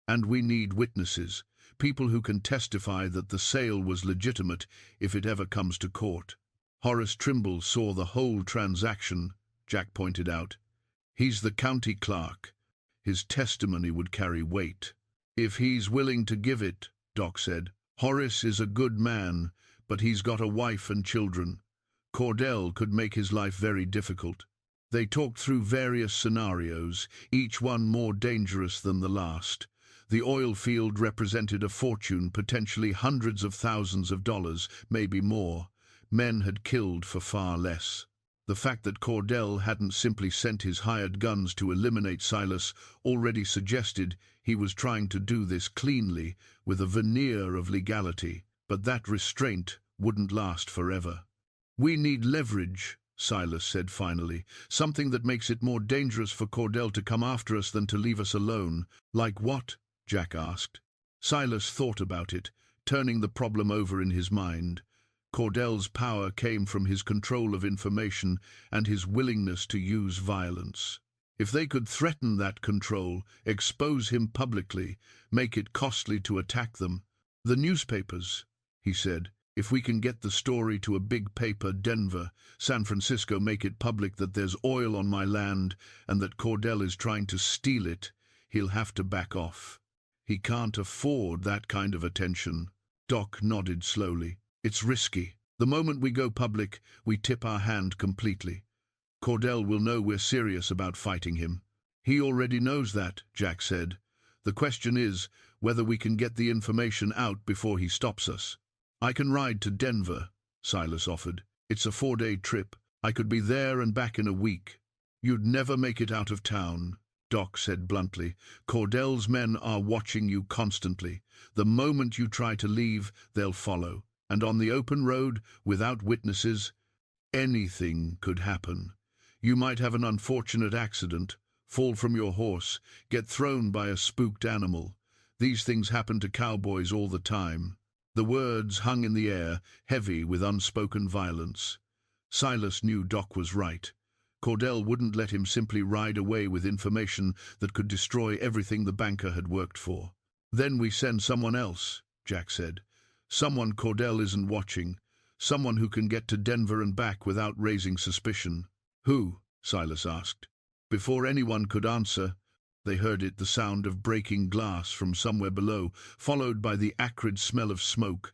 "And we need witnesses, people who can testify that the sale was legitimate if it ever comes to court." "Horace Trimble saw the whole transaction," Jack pointed out. "He's the county clerk. His testimony would carry weight." "If he's willing to give it," Doc said. "Horace is a good man, but he's got a wife and children. Cordell could make his life very difficult." They talked through various scenarios, each one more dangerous than the last. The oil field represented a fortune, potentially hundreds of thousands of dollars, maybe more. Men had killed for far less. The fact that Cordell hadn't simply sent his hired guns to eliminate Silas already suggested he was trying to do this cleanly, with a veneer of legality. But that restraint wouldn't last forever. "We need leverage," Silas said finally. "Something that makes it more dangerous for Cordell to come after us than to leave us alone." "Like what?" Jack asked. Silas thought about it, turning the problem over in his mind. Cordell's power came from his control of information and his willingness to use violence. If they could threaten that control, expose him publicly, make it costly to attack them. "The newspapers," he said. "If we can get the story to a big paper, Denver, San Francisco, make it public that there's oil on my land and that Cordell is trying to steal it, he'll have to back off. He can't afford that kind of attention." Doc nodded slowly. "It's risky. The moment we go public, we tip our hand completely. Cordell will know we're serious about fighting him." "He already knows that," Jack said. "The question is whether we can get the information out before he stops us." "I can ride to Denver," Silas offered. "It's a 4-day trip. I could be there and back in a week." "You'd never make it out of town," Doc said bluntly. "Cordell's men are watching you constantly. The moment you try to leave, they'll follow. And on the open road, without witnesses, anything could happen. You might have an unfortunate accident, fall from your horse, get thrown by a spooked animal. These things happen to cowboys all the time." The words hung in the air, heavy with unspoken violence. Silas knew Doc was right. Cordell wouldn't let him simply ride away with information that could destroy everything the banker had worked for. "Then we send someone else," Jack said. "Someone Cordell isn't watching. Someone who can get to Denver and back without raising suspicion." "Who?" Silas asked. Before anyone could answer, they heard the sound of breaking glass from somewhere below, followed by the acrid smell of smoke.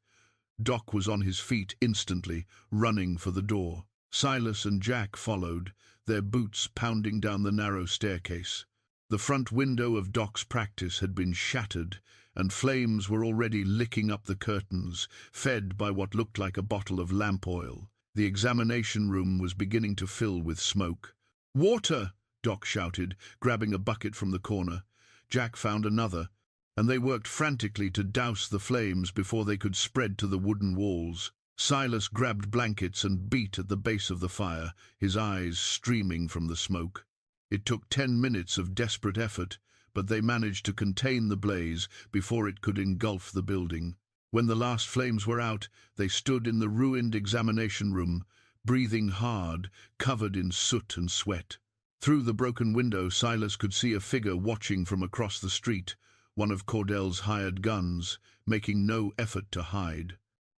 Doc was on his feet instantly, running for the door. Silas and Jack followed, their boots pounding down the narrow staircase. The front window of Doc's practice had been shattered, and flames were already licking up the curtains, fed by what looked like a bottle of lamp oil. The examination room was beginning to fill with smoke. "Water!" Doc shouted, grabbing a bucket from the corner. Jack found another, and they worked frantically to douse the flames before they could spread to the wooden walls. Silas grabbed blankets and beat at the base of the fire, his eyes streaming from the smoke. It took 10 minutes of desperate effort, but they managed to contain the blaze before it could engulf the building. When the last flames were out, they stood in the ruined examination room, breathing hard, covered in soot and sweat. Through the broken window, Silas could see a figure watching from across the street, one of Cordell's hired guns, making no effort to hide.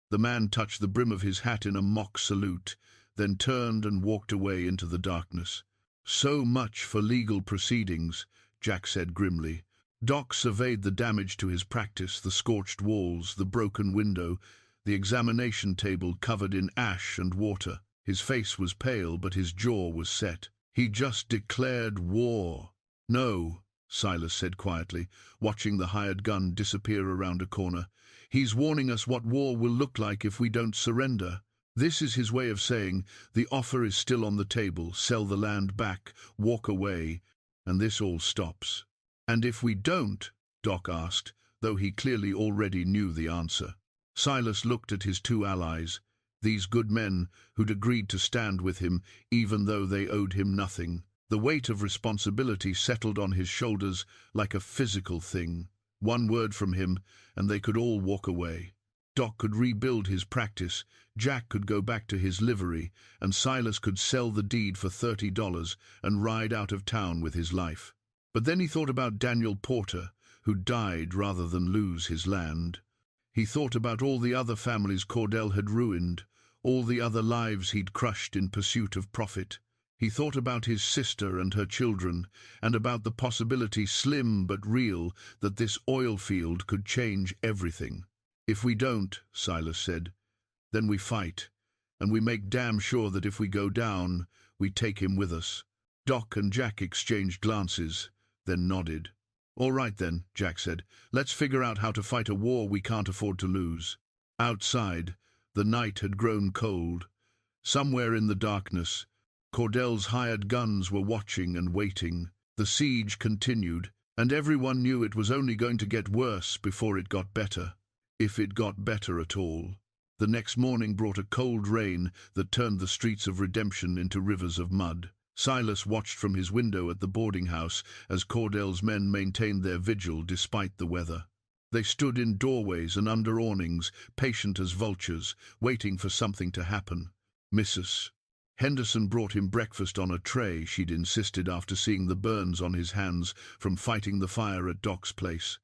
The man touched the brim of his hat in a mock salute, then turned and walked away into the darkness. "So much for legal proceedings," Jack said grimly. Doc surveyed the damage to his practice, the scorched walls, the broken window, the examination table covered in ash and water. His face was pale, but his jaw was set. "He just declared war." "No," Silas said quietly, watching the hired gun disappear around a corner. "He's warning us what war will look like if we don't surrender. This is his way of saying, the offer is still on the table, sell the land back, walk away, and this all stops." "And if we don't?" Doc asked, though he clearly already knew the answer. Silas looked at his two allies, these good men who'd agreed to stand with him even though they owed him nothing. The weight of responsibility settled on his shoulders like a physical thing. One word from him, and they could all walk away. Doc could rebuild his practice, Jack could go back to his livery, and Silas could sell the deed for $30 and ride out of town with his life. But then he thought about Daniel Porter, who died rather than lose his land. He thought about all the other families Cordell had ruined, all the other lives he'd crushed in pursuit of profit. He thought about his sister and her children, and about the possibility, slim but real, that this oil field could change everything. "If we don't," Silas said, "then we fight, and we make damn sure that if we go down, we take him with us." Doc and Jack exchanged glances, then nodded. "All right then," Jack said. "Let's figure out how to fight a war we can't afford to lose." Outside, the night had grown cold. Somewhere in the darkness, Cordell's hired guns were watching and waiting. The siege continued, and everyone knew it was only going to get worse before it got better. If it got better at all. The next morning brought a cold rain that turned the streets of Redemption into rivers of mud. Silas watched from his window at the boarding house as Cordell's men maintained their vigil despite the weather. They stood in doorways and under awnings, patient as vultures, waiting for something to happen. Mrs. Henderson brought him breakfast on a tray, she'd insisted after seeing the burns on his hands from fighting the fire at Doc's place.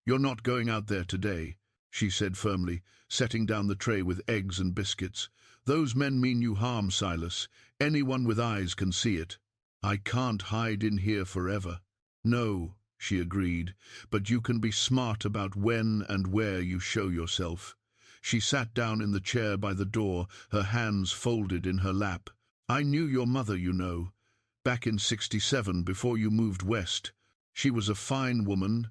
"You're not going out there today," she said firmly, setting down the tray with eggs and biscuits. "Those men mean you harm, Silas. Anyone with eyes can see it." "I can't hide in here forever." "No," she agreed, "but you can be smart about when and where you show yourself." She sat down in the chair by the door, her hands folded in her lap. "I knew your mother, you know, back in '67 before you moved west. She was a fine woman,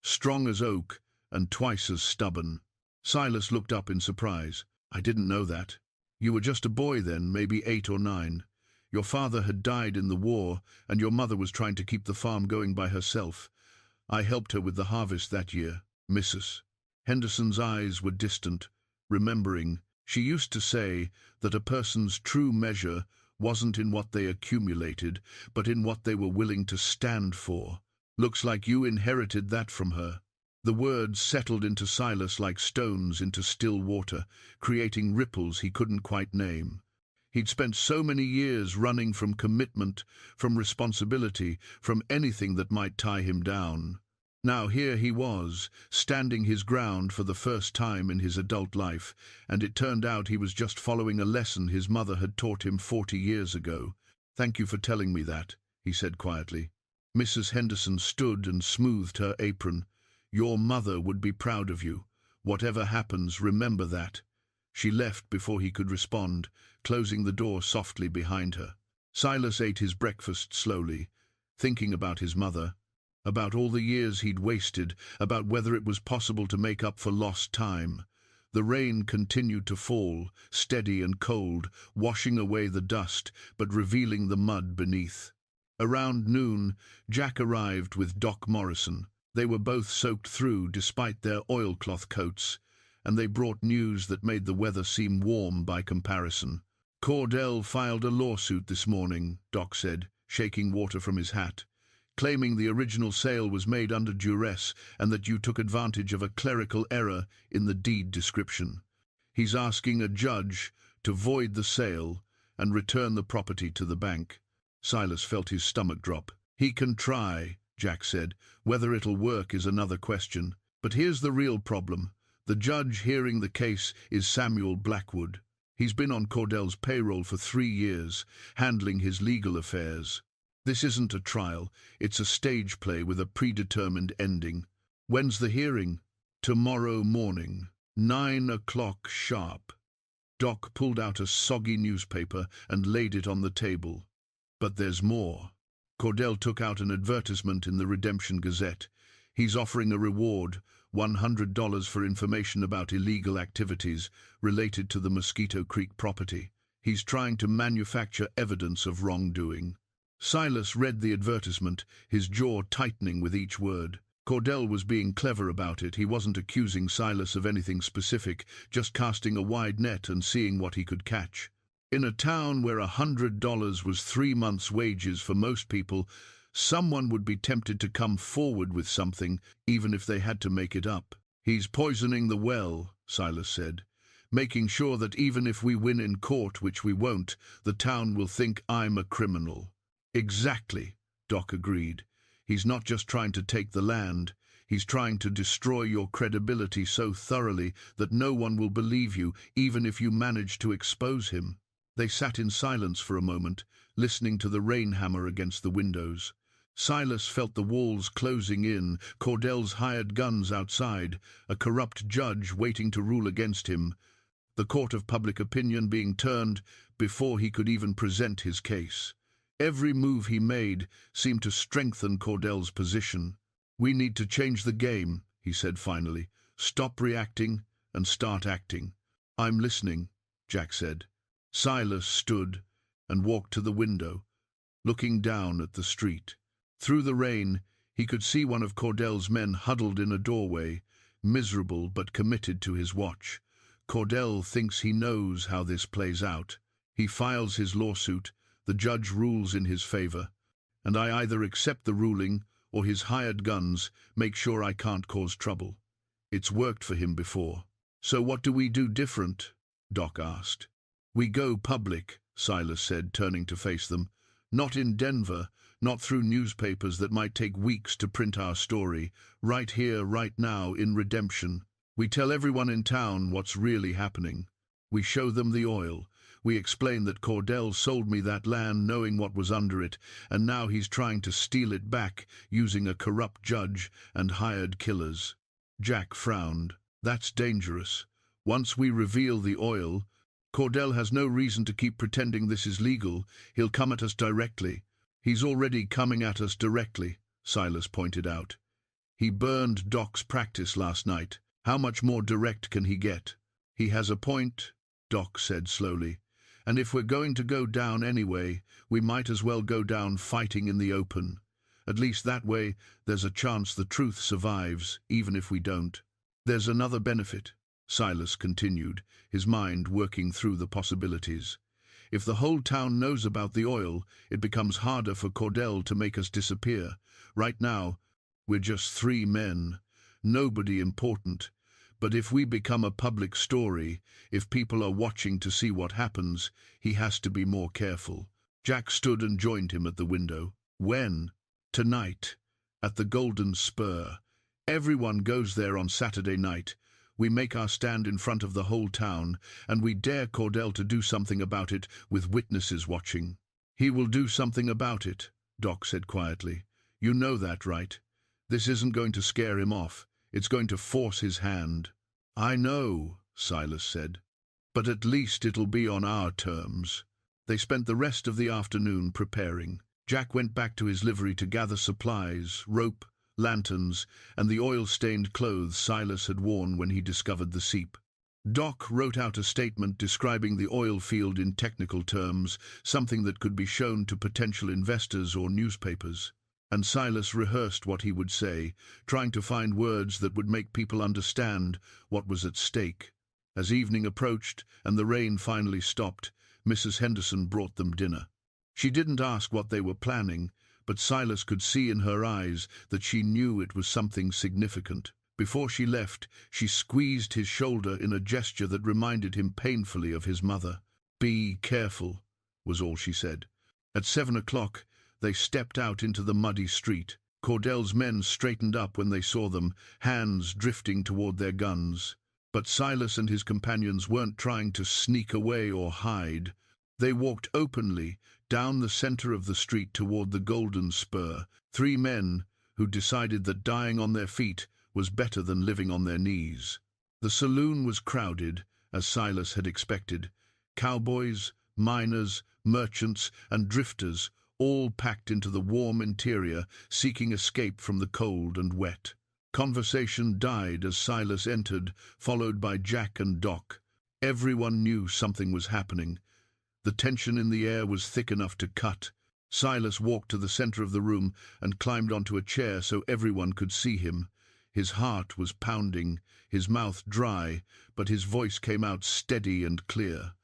strong as oak, and twice as stubborn." Silas looked up in surprise. "I didn't know that. You were just a boy then, maybe 8 or 9. Your father had died in the war, and your mother was trying to keep the farm going by herself. I helped her with the harvest that year." Mrs. Henderson's eyes were distant, remembering. She used to say that a person's true measure wasn't in what they accumulated, but in what they were willing to stand for. "Looks like you inherited that from her." The words settled into Silas like stones into still water, creating ripples he couldn't quite name. He'd spent so many years running from commitment, from responsibility, from anything that might tie him down. Now here he was, standing his ground for the first time in his adult life, and it turned out he was just following a lesson his mother had taught him 40 years ago. "Thank you for telling me that," he said quietly. Mrs. Henderson stood and smoothed her apron. "Your mother would be proud of you. Whatever happens, remember that." She left before he could respond, closing the door softly behind her. Silas ate his breakfast slowly, thinking about his mother. about all the years he'd wasted, about whether it was possible to make up for lost time. The rain continued to fall, steady and cold, washing away the dust, but revealing the mud beneath. Around noon, Jack arrived with Doc Morrison. They were both soaked through despite their oilcloth coats, and they brought news that made the weather seem warm by comparison. "Cordell filed a lawsuit this morning," Doc said, shaking water from his hat, "claiming the original sale was made under duress and that you took advantage of a clerical error in the deed description. He's asking a judge to void the sale and return the property to the bank." Silas felt his stomach drop. "He can try," Jack said. "Whether it'll work is another question. But here's the real problem. The judge hearing the case is Samuel Blackwood. He's been on Cordell's payroll for 3 years, handling his legal affairs. This isn't a trial, it's a stage play with a predetermined ending. When's the hearing?" "Tomorrow morning, 9 o'clock sharp." Doc pulled out a soggy newspaper and laid it on the table. "But there's more." Cordell took out an advertisement in the Redemption Gazette. "He's offering a reward, $100 for information about illegal activities related to the Mosquito Creek property. He's trying to manufacture evidence of wrongdoing." Silas read the advertisement, his jaw tightening with each word. Cordell was being clever about it. He wasn't accusing Silas of anything specific, just casting a wide net and seeing what he could catch. In a town where $100 was 3 months' wages for most people, someone would be tempted to come forward with something, even if they had to make it up. "He's poisoning the well," Silas said, "making sure that even if we win in court, which we won't, the town will think I'm a criminal." "Exactly," Doc agreed. "He's not just trying to take the land. He's trying to destroy your credibility so thoroughly that no one will believe you, even if you manage to expose him." They sat in silence for a moment, listening to the rain hammer against the windows. Silas felt the walls closing in, Cordell's hired guns outside, a corrupt judge waiting to rule against him, the court of public opinion being turned before he could even present his case. Every move he made seemed to strengthen Cordell's position. "We need to change the game," he said finally. "Stop reacting and start acting." "I'm listening," Jack said. Silas stood and walked to the window, looking down at the street. Through the rain, he could see one of Cordell's men huddled in a doorway, miserable but committed to his watch. Cordell thinks he knows how this plays out. He files his lawsuit, the judge rules in his favor, and I either accept the ruling or his hired guns make sure I can't cause trouble. It's worked for him before. "So what do we do different?" Doc asked. "We go public," Silas said, turning to face them. "Not in Denver, not through newspapers that might take weeks to print our story. Right here, right now, in Redemption. We tell everyone in town what's really happening. We show them the oil. We explain that Cordell sold me that land knowing what was under it, and now he's trying to steal it back using a corrupt judge and hired killers." Jack frowned. "That's dangerous. Once we reveal the oil, Cordell has no reason to keep pretending this is legal. He'll come at us directly." "He's already coming at us directly," Silas pointed out. "He burned Doc's practice last night. How much more direct can he get?" "He has a point," Doc said slowly. "And if we're going to go down anyway, we might as well go down fighting in the open. At least that way there's a chance the truth survives, even if we don't." "There's another benefit," Silas continued, his mind working through the possibilities. "If the whole town knows about the oil, it becomes harder for Cordell to make us disappear. Right now, we're just 3 men, nobody important. But if we become a public story, if people are watching to see what happens, he has to be more careful." Jack stood and joined him at the window. "When?" "Tonight, at the Golden Spur. Everyone goes there on Saturday night. We make our stand in front of the whole town, and we dare Cordell to do something about it with witnesses watching." "He will do something about it," Doc said quietly. "You know that, right? This isn't going to scare him off. It's going to force his hand." "I know," Silas said. "But at least it'll be on our terms." They spent the rest of the afternoon preparing. Jack went back to his livery to gather supplies, rope, lanterns, and the oil-stained clothes Silas had worn when he discovered the seep. Doc wrote out a statement describing the oil field in technical terms, something that could be shown to potential investors or newspapers. And Silas rehearsed what he would say, trying to find words that would make people understand what was at stake. As evening approached and the rain finally stopped, Mrs. Henderson brought them dinner. She didn't ask what they were planning, but Silas could see in her eyes that she knew it was something significant. Before she left, she squeezed his shoulder in a gesture that reminded him painfully of his mother. "Be careful," was all she said. At 7 o'clock, they stepped out into the muddy street. Cordell's men straightened up when they saw them, hands drifting toward their guns. But Silas and his companions weren't trying to sneak away or hide. They walked openly down the center of the street toward the Golden Spur, 3 men who decided that dying on their feet was better than living on their knees. The saloon was crowded, as Silas had expected. Cowboys, miners, merchants, and drifters, all packed into the warm interior, seeking escape from the cold and wet. Conversation died as Silas entered, followed by Jack and Doc. Everyone knew something was happening. The tension in the air was thick enough to cut. Silas walked to the center of the room and climbed onto a chair so everyone could see him. His heart was pounding, his mouth dry, but his voice came out steady and clear.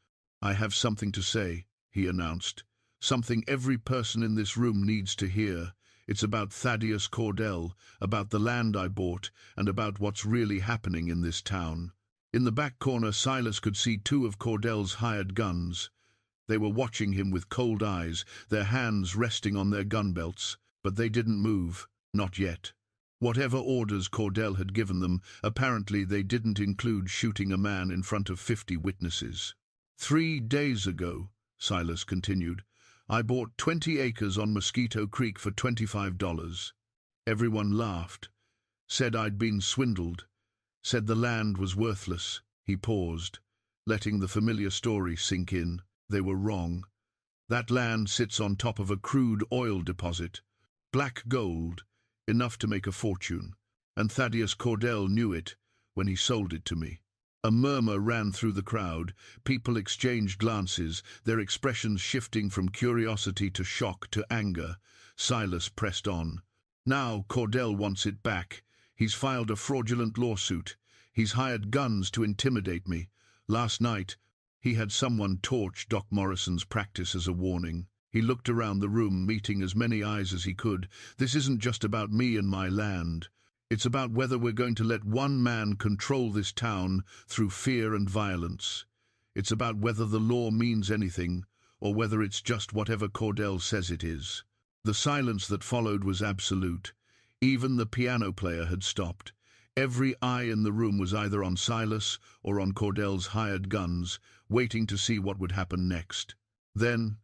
"I have something to say," he announced. "Something every person in this room needs to hear. It's about Thaddeus Cordell, about the land I bought, and about what's really happening in this town." In the back corner, Silas could see 2 of Cordell's hired guns. They were watching him with cold eyes, their hands resting on their gun belts, but they didn't move, not yet. Whatever orders Cordell had given them, apparently they didn't include shooting a man in front of 50 witnesses. 3 days ago," Silas continued, "I bought 20 acres on Mosquito Creek for $25. Everyone laughed, said I'd been swindled, said the land was worthless." He paused, letting the familiar story sink in. They were wrong. That land sits on top of a crude oil deposit. Black gold, enough to make a fortune. And Thaddeus Cordell knew it when he sold it to me. A murmur ran through the crowd. People exchanged glances, their expressions shifting from curiosity to shock to anger. Silas pressed on. "Now Cordell wants it back. He's filed a fraudulent lawsuit. He's hired guns to intimidate me. Last night, he had someone torch Doc Morrison's practice as a warning. He looked around the room, meeting as many eyes as he could. This isn't just about me and my land. It's about whether we're going to let one man control this town through fear and violence. It's about whether the law means anything, or whether it's just whatever Cordell says it is." The silence that followed was absolute. Even the piano player had stopped. Every eye in the room was either on Silas or on Cordell's hired guns, waiting to see what would happen next. Then,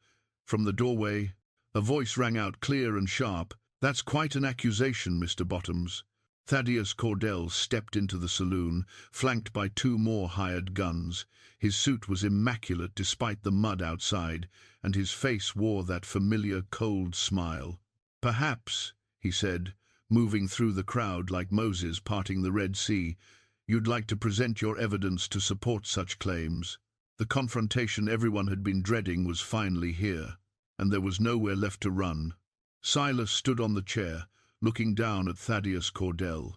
from the doorway, a voice rang out clear and sharp. "That's quite an accusation, Mr. Bottoms." Thaddeus Cordell stepped into the saloon, flanked by 2 more hired guns. His suit was immaculate despite the mud outside, and his face wore that familiar cold smile. "Perhaps," he said, moving through the crowd like Moses parting the Red Sea, "you'd like to present your evidence to support such claims." The confrontation everyone had been dreading was finally here, and there was nowhere left to run. Silas stood on the chair, looking down at Thaddeus Cordell,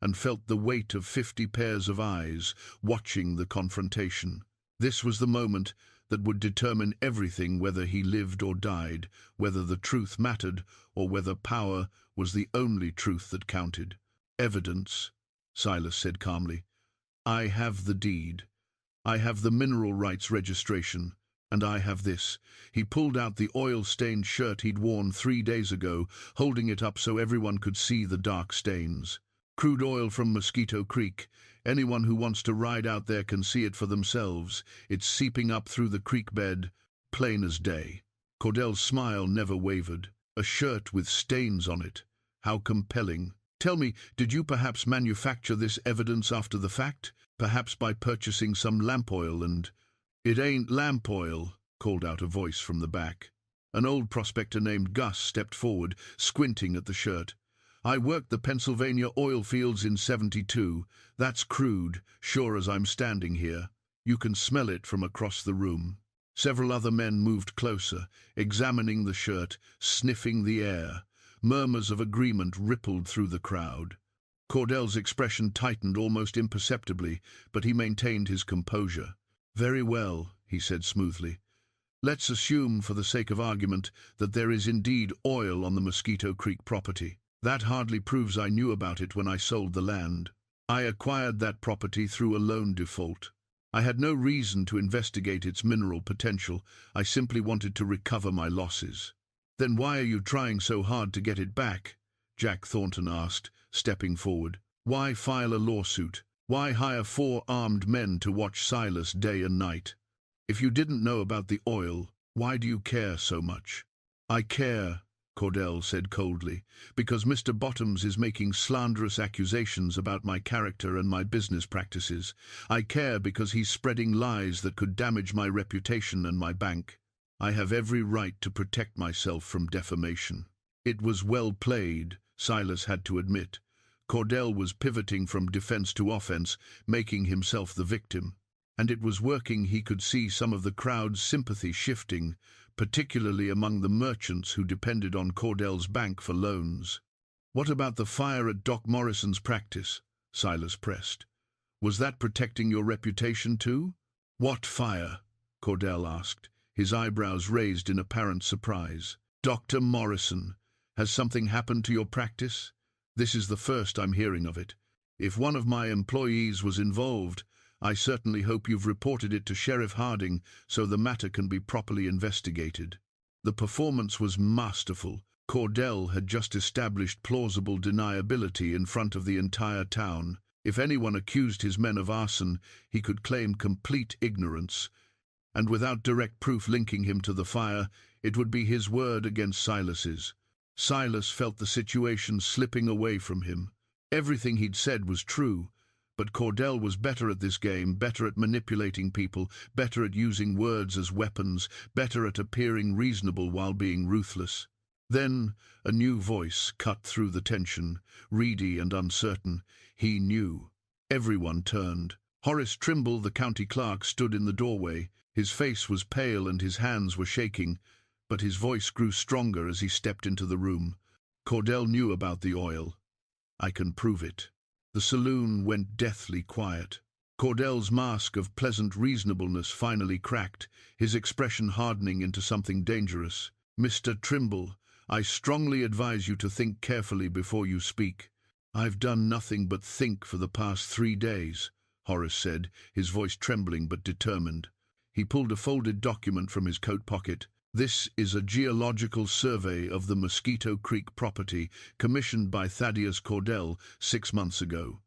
and felt the weight of 50 pairs of eyes watching the confrontation. This was the moment that would determine everything, whether he lived or died, whether the truth mattered, or whether power was the only truth that counted. "Evidence," Silas said calmly. "I have the deed. I have the mineral rights registration. And I have this." He pulled out the oil-stained shirt he'd worn 3 days ago, holding it up so everyone could see the dark stains. "Crude oil from Mosquito Creek. Anyone who wants to ride out there can see it for themselves. It's seeping up through the creek bed, plain as day." Cordell's smile never wavered. "A shirt with stains on it. How compelling. Tell me, did you perhaps manufacture this evidence after the fact? Perhaps by purchasing some lamp oil and—" "It ain't lamp oil," called out a voice from the back. An old prospector named Gus stepped forward, squinting at the shirt. I worked the Pennsylvania oil fields in '72. That's crude, sure as I'm standing here. You can smell it from across the room." Several other men moved closer, examining the shirt, sniffing the air. Murmurs of agreement rippled through the crowd. Cordell's expression tightened almost imperceptibly, but he maintained his composure. "Very well," he said smoothly. "Let's assume, for the sake of argument, that there is indeed oil on the Mosquito Creek property. That hardly proves I knew about it when I sold the land. I acquired that property through a loan default. I had no reason to investigate its mineral potential. I simply wanted to recover my losses." "Then why are you trying so hard to get it back?" Jack Thornton asked, stepping forward. "Why file a lawsuit? Why hire 4 armed men to watch Silas day and night? If you didn't know about the oil, why do you care so much?" "I care," Cordell said coldly, "because Mr. Bottoms is making slanderous accusations about my character and my business practices. I care because he's spreading lies that could damage my reputation and my bank. I have every right to protect myself from defamation." It was well played, Silas had to admit. Cordell was pivoting from defense to offense, making himself the victim. And it was working. He could see some of the crowd's sympathy shifting, particularly among the merchants who depended on Cordell's bank for loans. "What about the fire at Doc Morrison's practice?" Silas pressed. "Was that protecting your reputation too?" "What fire?" Cordell asked, his eyebrows raised in apparent surprise. "Dr. Morrison. Has something happened to your practice? This is the first I'm hearing of it. If one of my employees was involved, I certainly hope you've reported it to Sheriff Harding so the matter can be properly investigated." The performance was masterful. Cordell had just established plausible deniability in front of the entire town. If anyone accused his men of arson, he could claim complete ignorance. And without direct proof linking him to the fire, it would be his word against Silas's. Silas felt the situation slipping away from him. Everything he'd said was true, but Cordell was better at this game, better at manipulating people, better at using words as weapons, better at appearing reasonable while being ruthless. Then a new voice cut through the tension, reedy and uncertain. He knew. Everyone turned. Horace Trimble, the county clerk, stood in the doorway. His face was pale and his hands were shaking, but his voice grew stronger as he stepped into the room. "Cordell knew about the oil. I can prove it." The saloon went deathly quiet. Cordell's mask of pleasant reasonableness finally cracked, his expression hardening into something dangerous. "Mr. Trimble, I strongly advise you to think carefully before you speak." "I've done nothing but think for the past 3 days," Horace said, his voice trembling but determined. He pulled a folded document from his coat pocket. "This is a geological survey of the Mosquito Creek property commissioned by Thaddeus Cordell 6 months ago.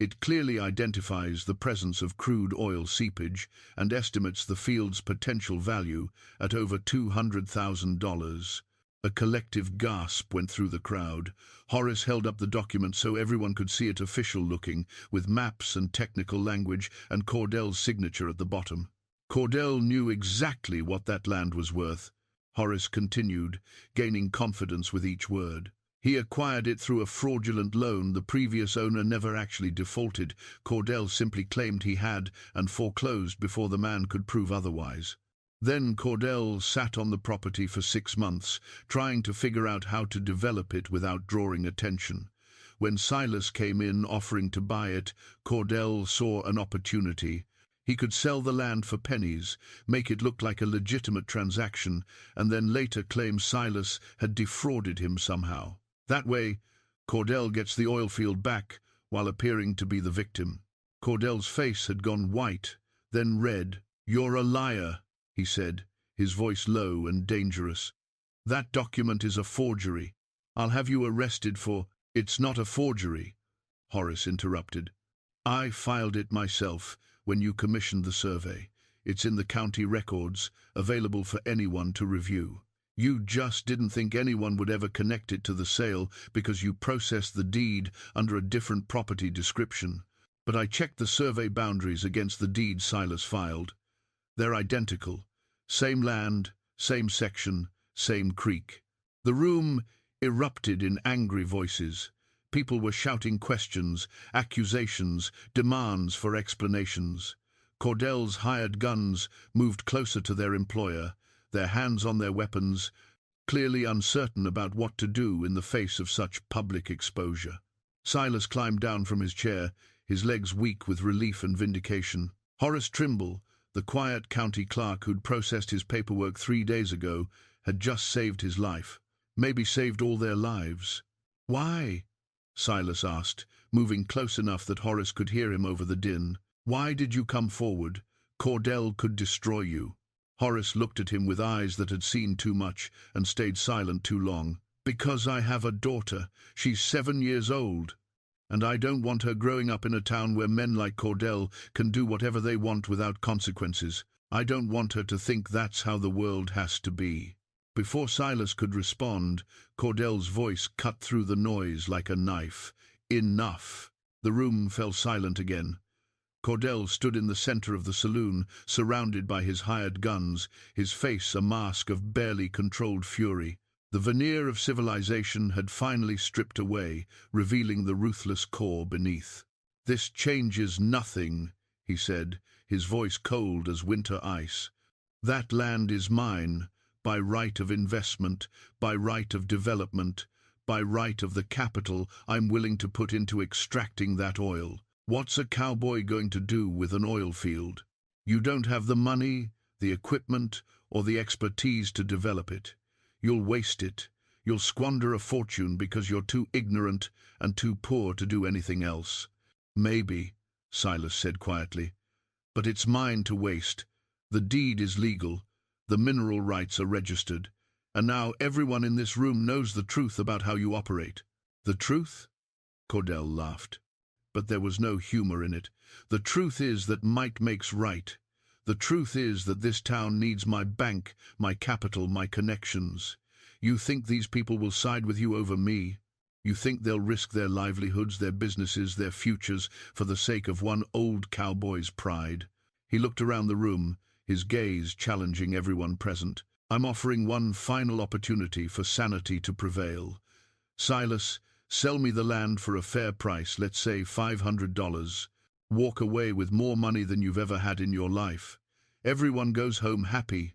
It clearly identifies the presence of crude oil seepage and estimates the field's potential value at over $200,000. A collective gasp went through the crowd. Horace held up the document so everyone could see it official-looking, with maps and technical language and Cordell's signature at the bottom. Cordell knew exactly what that land was worth, Horace continued, gaining confidence with each word. He acquired it through a fraudulent loan. The previous owner never actually defaulted. Cordell simply claimed he had and foreclosed before the man could prove otherwise. Then Cordell sat on the property for 6 months, trying to figure out how to develop it without drawing attention. When Silas came in offering to buy it, Cordell saw an opportunity. He could sell the land for pennies, make it look like a legitimate transaction, and then later claim Silas had defrauded him somehow. That way, Cordell gets the oil field back while appearing to be the victim. Cordell's face had gone white, then red. "You're a liar," he said, his voice low and dangerous. "That document is a forgery. I'll have you arrested for—" "It's not a forgery," Horace interrupted. "I filed it myself when you commissioned the survey. It's in the county records, available for anyone to review. You just didn't think anyone would ever connect it to the sale because you processed the deed under a different property description. But I checked the survey boundaries against the deed Silas filed. They're identical. Same land, same section, same creek." The room erupted in angry voices. People were shouting questions, accusations, demands for explanations. Cordell's hired guns moved closer to their employer, their hands on their weapons, clearly uncertain about what to do in the face of such public exposure. Silas climbed down from his chair, his legs weak with relief and vindication. Horace Trimble, the quiet county clerk who'd processed his paperwork 3 days ago, had just saved his life. Maybe saved all their lives. "Why?" Silas asked, moving close enough that Horace could hear him over the din. "Why did you come forward? Cordell could destroy you." Horace looked at him with eyes that had seen too much and stayed silent too long. "Because I have a daughter. She's 7 years old. And I don't want her growing up in a town where men like Cordell can do whatever they want without consequences. I don't want her to think that's how the world has to be." Before Silas could respond, Cordell's voice cut through the noise like a knife. "Enough." The room fell silent again. Cordell stood in the center of the saloon, surrounded by his hired guns, his face a mask of barely controlled fury. The veneer of civilization had finally stripped away, revealing the ruthless core beneath. "This changes nothing," he said, his voice cold as winter ice. "That land is mine, by right of investment, by right of development, by right of the capital I'm willing to put into extracting that oil. What's a cowboy going to do with an oil field? You don't have the money, the equipment, or the expertise to develop it. You'll waste it. You'll squander a fortune because you're too ignorant and too poor to do anything else." "Maybe," Silas said quietly, "but it's mine to waste. The deed is legal, the mineral rights are registered, and now everyone in this room knows the truth about how you operate." "The truth?" Cordell laughed. But there was no humor in it. "The truth is that might makes right. The truth is that this town needs my bank, my capital, my connections. You think these people will side with you over me? You think they'll risk their livelihoods, their businesses, their futures for the sake of one old cowboy's pride?" He looked around the room, his gaze challenging everyone present. "I'm offering one final opportunity for sanity to prevail. Silas, sell me the land for a fair price, let's say $500. Walk away with more money than you've ever had in your life. Everyone goes home happy,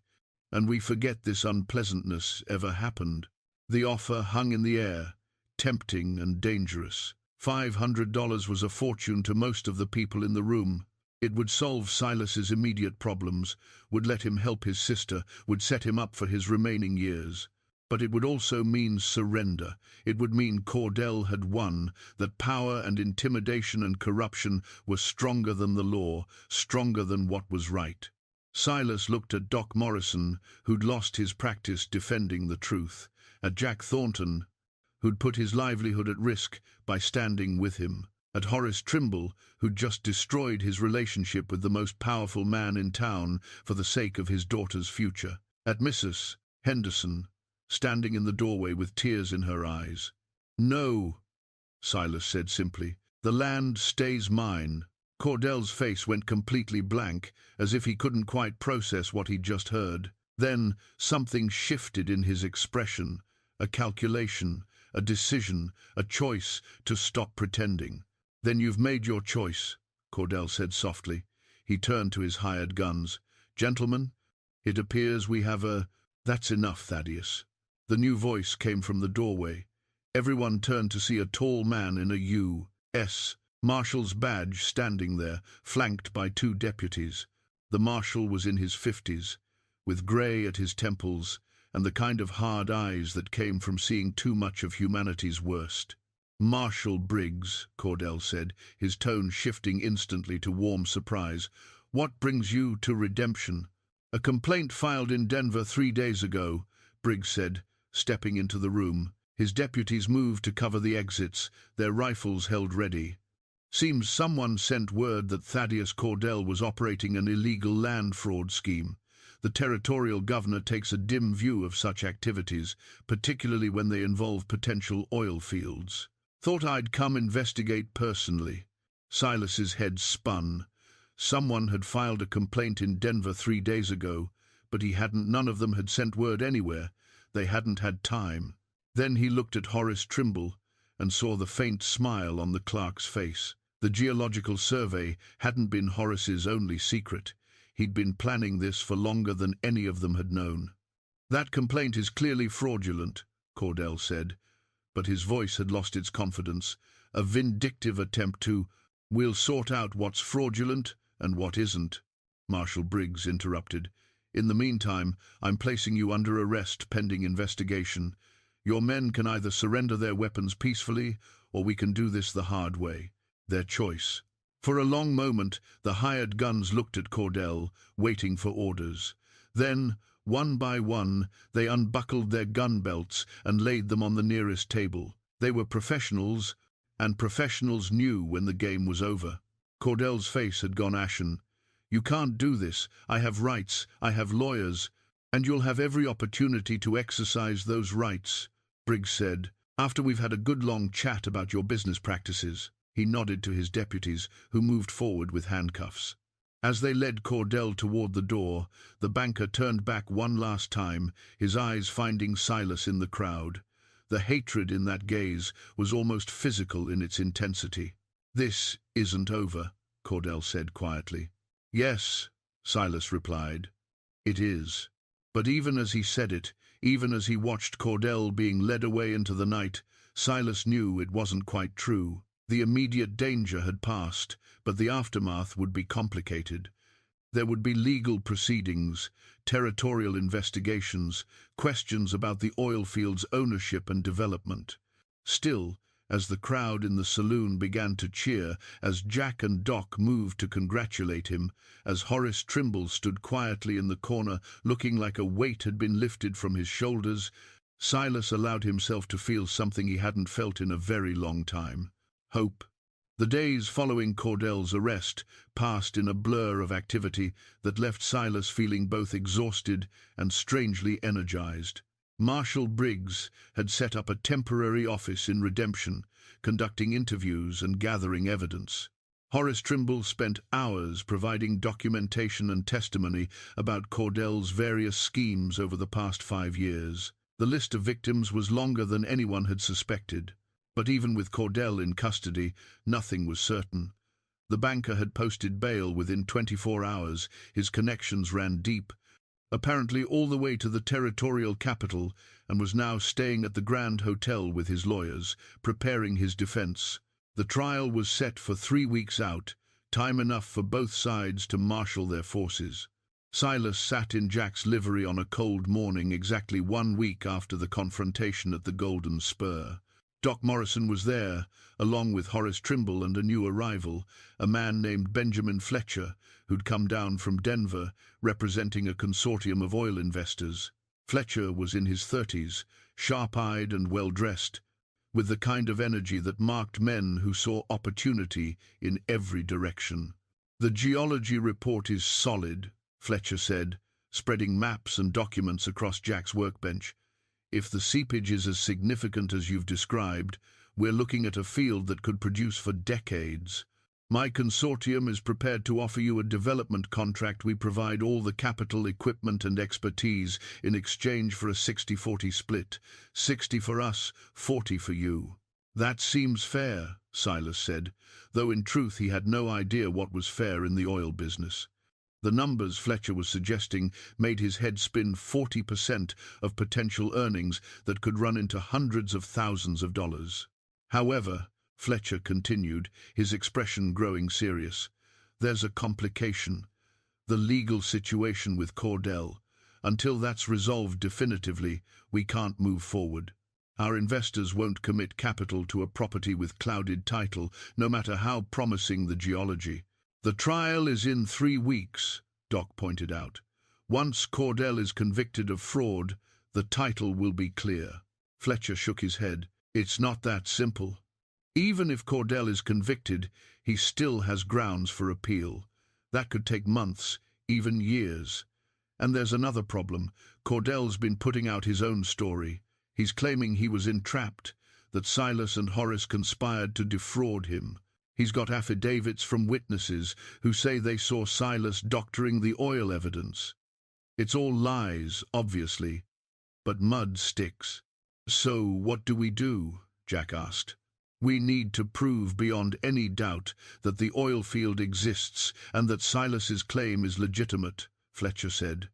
and we forget this unpleasantness ever happened." The offer hung in the air, tempting and dangerous. $500 was a fortune to most of the people in the room. It would solve Silas's immediate problems, would let him help his sister, would set him up for his remaining years. But it would also mean surrender. It would mean Cordell had won, that power and intimidation and corruption were stronger than the law, stronger than what was right. Silas looked at Doc Morrison, who'd lost his practice defending the truth, at Jack Thornton, who'd put his livelihood at risk by standing with him, at Horace Trimble, who'd just destroyed his relationship with the most powerful man in town for the sake of his daughter's future, at Mrs. Henderson, standing in the doorway with tears in her eyes. "No," Silas said simply. "The land stays mine." Cordell's face went completely blank, as if he couldn't quite process what he'd just heard. Then something shifted in his expression, a calculation, a decision, a choice to stop pretending. "Then you've made your choice," Cordell said softly. He turned to his hired guns. "Gentlemen, it appears we have a—" "That's enough, Thaddeus." The new voice came from the doorway. Everyone turned to see a tall man in a U.S. Marshal's badge standing there, flanked by 2 deputies. The marshal was in his 50s, with grey at his temples and the kind of hard eyes that came from seeing too much of humanity's worst. "Marshal Briggs," Cordell said, his tone shifting instantly to warm surprise, "what brings you to redemption?" "A complaint filed in Denver 3 days ago," Briggs said, stepping into the room. His deputies moved to cover the exits, their rifles held ready. "Seems someone sent word that Thaddeus Cordell was operating an illegal land fraud scheme. The territorial governor takes a dim view of such activities, particularly when they involve potential oil fields. Thought I'd come investigate personally." Silas's head spun. Someone had filed a complaint in Denver 3 days ago, but none of them had sent word anywhere. They hadn't had time. Then he looked at Horace Trimble, and saw the faint smile on the clerk's face. The geological survey hadn't been Horace's only secret. He'd been planning this for longer than any of them had known. "That complaint is clearly fraudulent," Cordell said, but his voice had lost its confidence. A vindictive attempt to, "We'll sort out what's fraudulent and what isn't," Marshal Briggs interrupted. "In the meantime, I'm placing you under arrest pending investigation. Your men can either surrender their weapons peacefully, or we can do this the hard way. Their choice." For a long moment, the hired guns looked at Cordell, waiting for orders. Then, one by one, they unbuckled their gun belts and laid them on the nearest table. They were professionals, and professionals knew when the game was over. Cordell's face had gone ashen. "You can't do this. I have rights, I have lawyers, and you'll have every opportunity to exercise those rights," Briggs said, "after we've had a good long chat about your business practices." He nodded to his deputies, who moved forward with handcuffs. As they led Cordell toward the door, the banker turned back one last time, his eyes finding Silas in the crowd. The hatred in that gaze was almost physical in its intensity. "This isn't over," Cordell said quietly. "Yes," Silas replied, "it is." But even as he said it, even as he watched Cordell being led away into the night, Silas knew it wasn't quite true. The immediate danger had passed, but the aftermath would be complicated. There would be legal proceedings, territorial investigations, questions about the oil field's ownership and development. Still, as the crowd in the saloon began to cheer, as Jack and Doc moved to congratulate him, as Horace Trimble stood quietly in the corner looking like a weight had been lifted from his shoulders, Silas allowed himself to feel something he hadn't felt in a very long time: hope. The days following Cordell's arrest passed in a blur of activity that left Silas feeling both exhausted and strangely energized. Marshal Briggs had set up a temporary office in Redemption, conducting interviews and gathering evidence. Horace Trimble spent hours providing documentation and testimony about Cordell's various schemes over the past 5 years. The list of victims was longer than anyone had suspected. But even with Cordell in custody, nothing was certain. The banker had posted bail within 24 hours. His connections ran deep, apparently all the way to the territorial capital, and was now staying at the Grand Hotel with his lawyers, preparing his defense. The trial was set for 3 weeks out, time enough for both sides to marshal their forces. Silas sat in Jack's livery on a cold morning exactly 1 week after the confrontation at the Golden Spur. Doc Morrison was there, along with Horace Trimble and a new arrival, a man named Benjamin Fletcher, who'd come down from Denver, representing a consortium of oil investors. Fletcher was in his 30s, sharp-eyed and well-dressed, with the kind of energy that marked men who saw opportunity in every direction. "The geology report is solid," Fletcher said, spreading maps and documents across Jack's workbench. "If the seepage is as significant as you've described, we're looking at a field that could produce for decades. My consortium is prepared to offer you a development contract. We provide all the capital, equipment, and expertise in exchange for a 60-40 split. 60 for us, 40 for you." "That seems fair," Silas said, though in truth he had no idea what was fair in the oil business. The numbers Fletcher was suggesting made his head spin. 40% of potential earnings that could run into hundreds of thousands of dollars. "However," Fletcher continued, his expression growing serious, "there's a complication. The legal situation with Cordell. Until that's resolved definitively, we can't move forward. Our investors won't commit capital to a property with clouded title, no matter how promising the geology." "The trial is in 3 weeks, Doc pointed out. "Once Cordell is convicted of fraud, the title will be clear." Fletcher shook his head. "It's not that simple. Even if Cordell is convicted, he still has grounds for appeal. That could take months, even years. And there's another problem. Cordell's been putting out his own story. He's claiming he was entrapped, that Silas and Horace conspired to defraud him. He's got affidavits from witnesses who say they saw Silas doctoring the oil evidence. It's all lies, obviously, but mud sticks." "So what do we do?" Jack asked. We need to prove beyond any doubt that the oil field exists and that Silas's claim is legitimate, Fletcher said.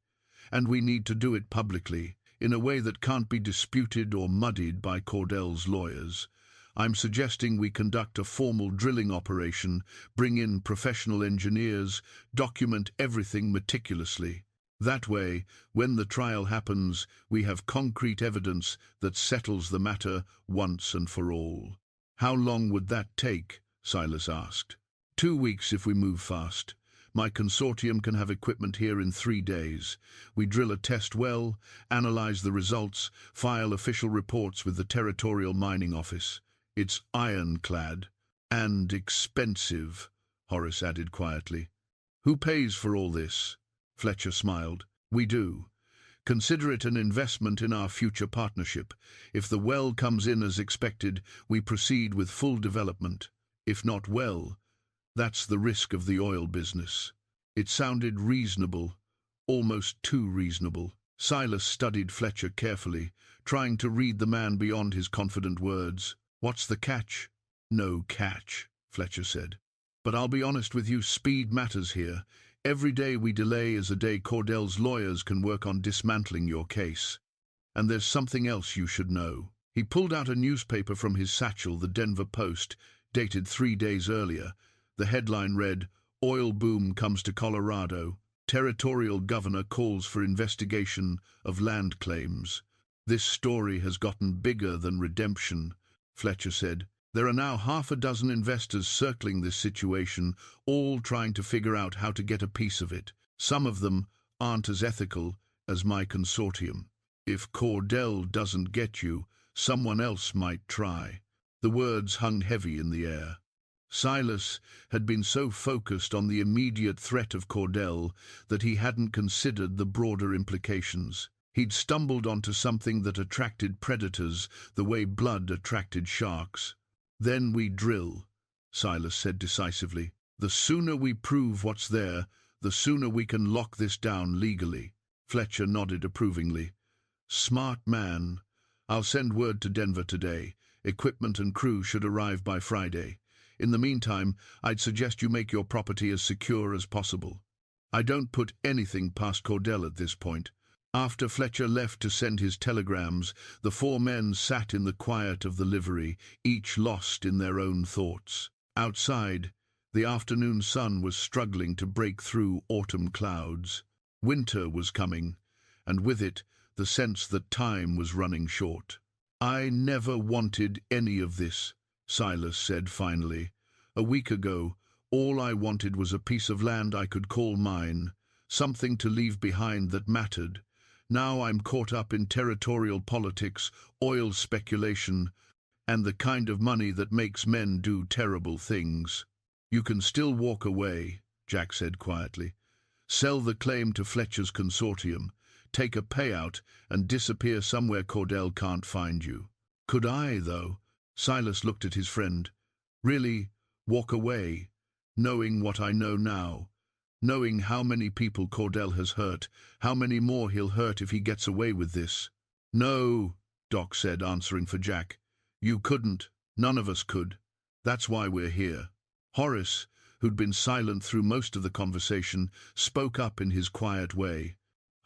And we need to do it publicly, in a way that can't be disputed or muddied by Cordell's lawyers. I'm suggesting we conduct a formal drilling operation, bring in professional engineers, document everything meticulously. That way, when the trial happens, we have concrete evidence that settles the matter once and for all. How long would that take? Silas asked. 2 weeks if we move fast. My consortium can have equipment here in 3 days. We drill a test well, analyze the results, file official reports with the Territorial Mining Office. It's ironclad and expensive, Horace added quietly. Who pays for all this? Fletcher smiled. We do. Consider it an investment in our future partnership. If the well comes in as expected, we proceed with full development. If not well, that's the risk of the oil business. It sounded reasonable, almost too reasonable. Silas studied Fletcher carefully, trying to read the man beyond his confident words. What's the catch? No catch, Fletcher said. But I'll be honest with you, speed matters here. Every day we delay is a day Cordell's lawyers can work on dismantling your case. And there's something else you should know. He pulled out a newspaper from his satchel, the Denver Post, dated 3 days earlier. The headline read, "Oil boom comes to Colorado. Territorial governor calls for investigation of land claims." This story has gotten bigger than redemption, Fletcher said. There are now 6 investors circling this situation, all trying to figure out how to get a piece of it. Some of them aren't as ethical as my consortium. If Cordell doesn't get you, someone else might try. The words hung heavy in the air. Silas had been so focused on the immediate threat of Cordell that he hadn't considered the broader implications. He'd stumbled onto something that attracted predators the way blood attracted sharks. Then we drill, Silas said decisively. The sooner we prove what's there, the sooner we can lock this down legally. Fletcher nodded approvingly. Smart man. I'll send word to Denver today. Equipment and crew should arrive by Friday. In the meantime, I'd suggest you make your property as secure as possible. I don't put anything past Cordell at this point. After Fletcher left to send his telegrams, the 4 men sat in the quiet of the livery, each lost in their own thoughts. Outside, the afternoon sun was struggling to break through autumn clouds. Winter was coming, and with it, the sense that time was running short. I never wanted any of this, Silas said finally. A week ago, all I wanted was a piece of land I could call mine, something to leave behind that mattered. Now I'm caught up in territorial politics, oil speculation, and the kind of money that makes men do terrible things. You can still walk away, Jack said quietly. Sell the claim to Fletcher's consortium, take a payout, and disappear somewhere Cordell can't find you. Could I, though? Silas looked at his friend. Really, walk away, knowing what I know now, knowing how many people Cordell has hurt, how many more he'll hurt if he gets away with this. No, Doc said, answering for Jack. You couldn't. None of us could. That's why we're here. Horace, who'd been silent through most of the conversation, spoke up in his quiet way.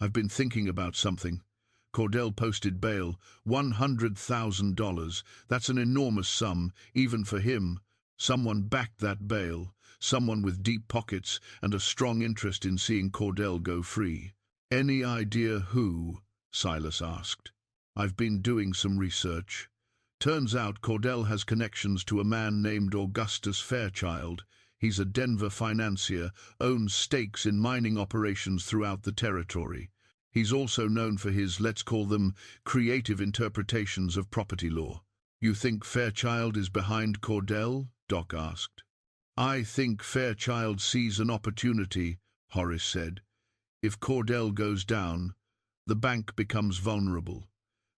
I've been thinking about something. Cordell posted bail, $100,000. That's an enormous sum, even for him. Someone backed that bail, someone with deep pockets and a strong interest in seeing Cordell go free. Any idea who? Silas asked. I've been doing some research. Turns out Cordell has connections to a man named Augustus Fairchild. He's a Denver financier, owns stakes in mining operations throughout the territory. He's also known for his, let's call them, creative interpretations of property law. You think Fairchild is behind Cordell? Doc asked. I think Fairchild sees an opportunity, Horace said. If Cordell goes down, the bank becomes vulnerable.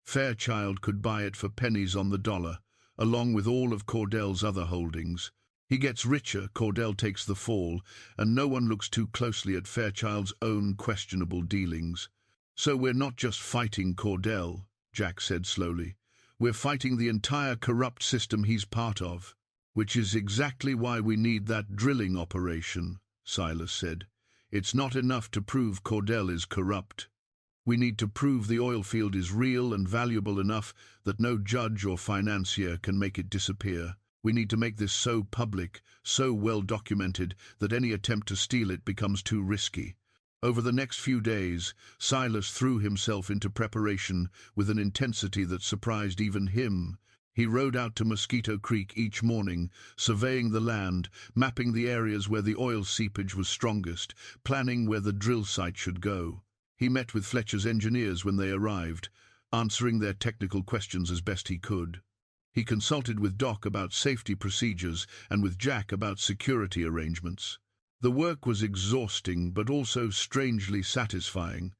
Fairchild could buy it for pennies on the dollar, along with all of Cordell's other holdings. He gets richer, Cordell takes the fall, and no one looks too closely at Fairchild's own questionable dealings. So we're not just fighting Cordell, Jack said slowly. We're fighting the entire corrupt system he's part of, which is exactly why we need that drilling operation, Silas said. It's not enough to prove Cordell is corrupt. We need to prove the oil field is real and valuable enough that no judge or financier can make it disappear. We need to make this so public, so well documented, that any attempt to steal it becomes too risky. Over the next few days, Silas threw himself into preparation with an intensity that surprised even him. He rode out to Mosquito Creek each morning, surveying the land, mapping the areas where the oil seepage was strongest, planning where the drill site should go. He met with Fletcher's engineers when they arrived, answering their technical questions as best he could. He consulted with Doc about safety procedures and with Jack about security arrangements. The work was exhausting but also strangely satisfying.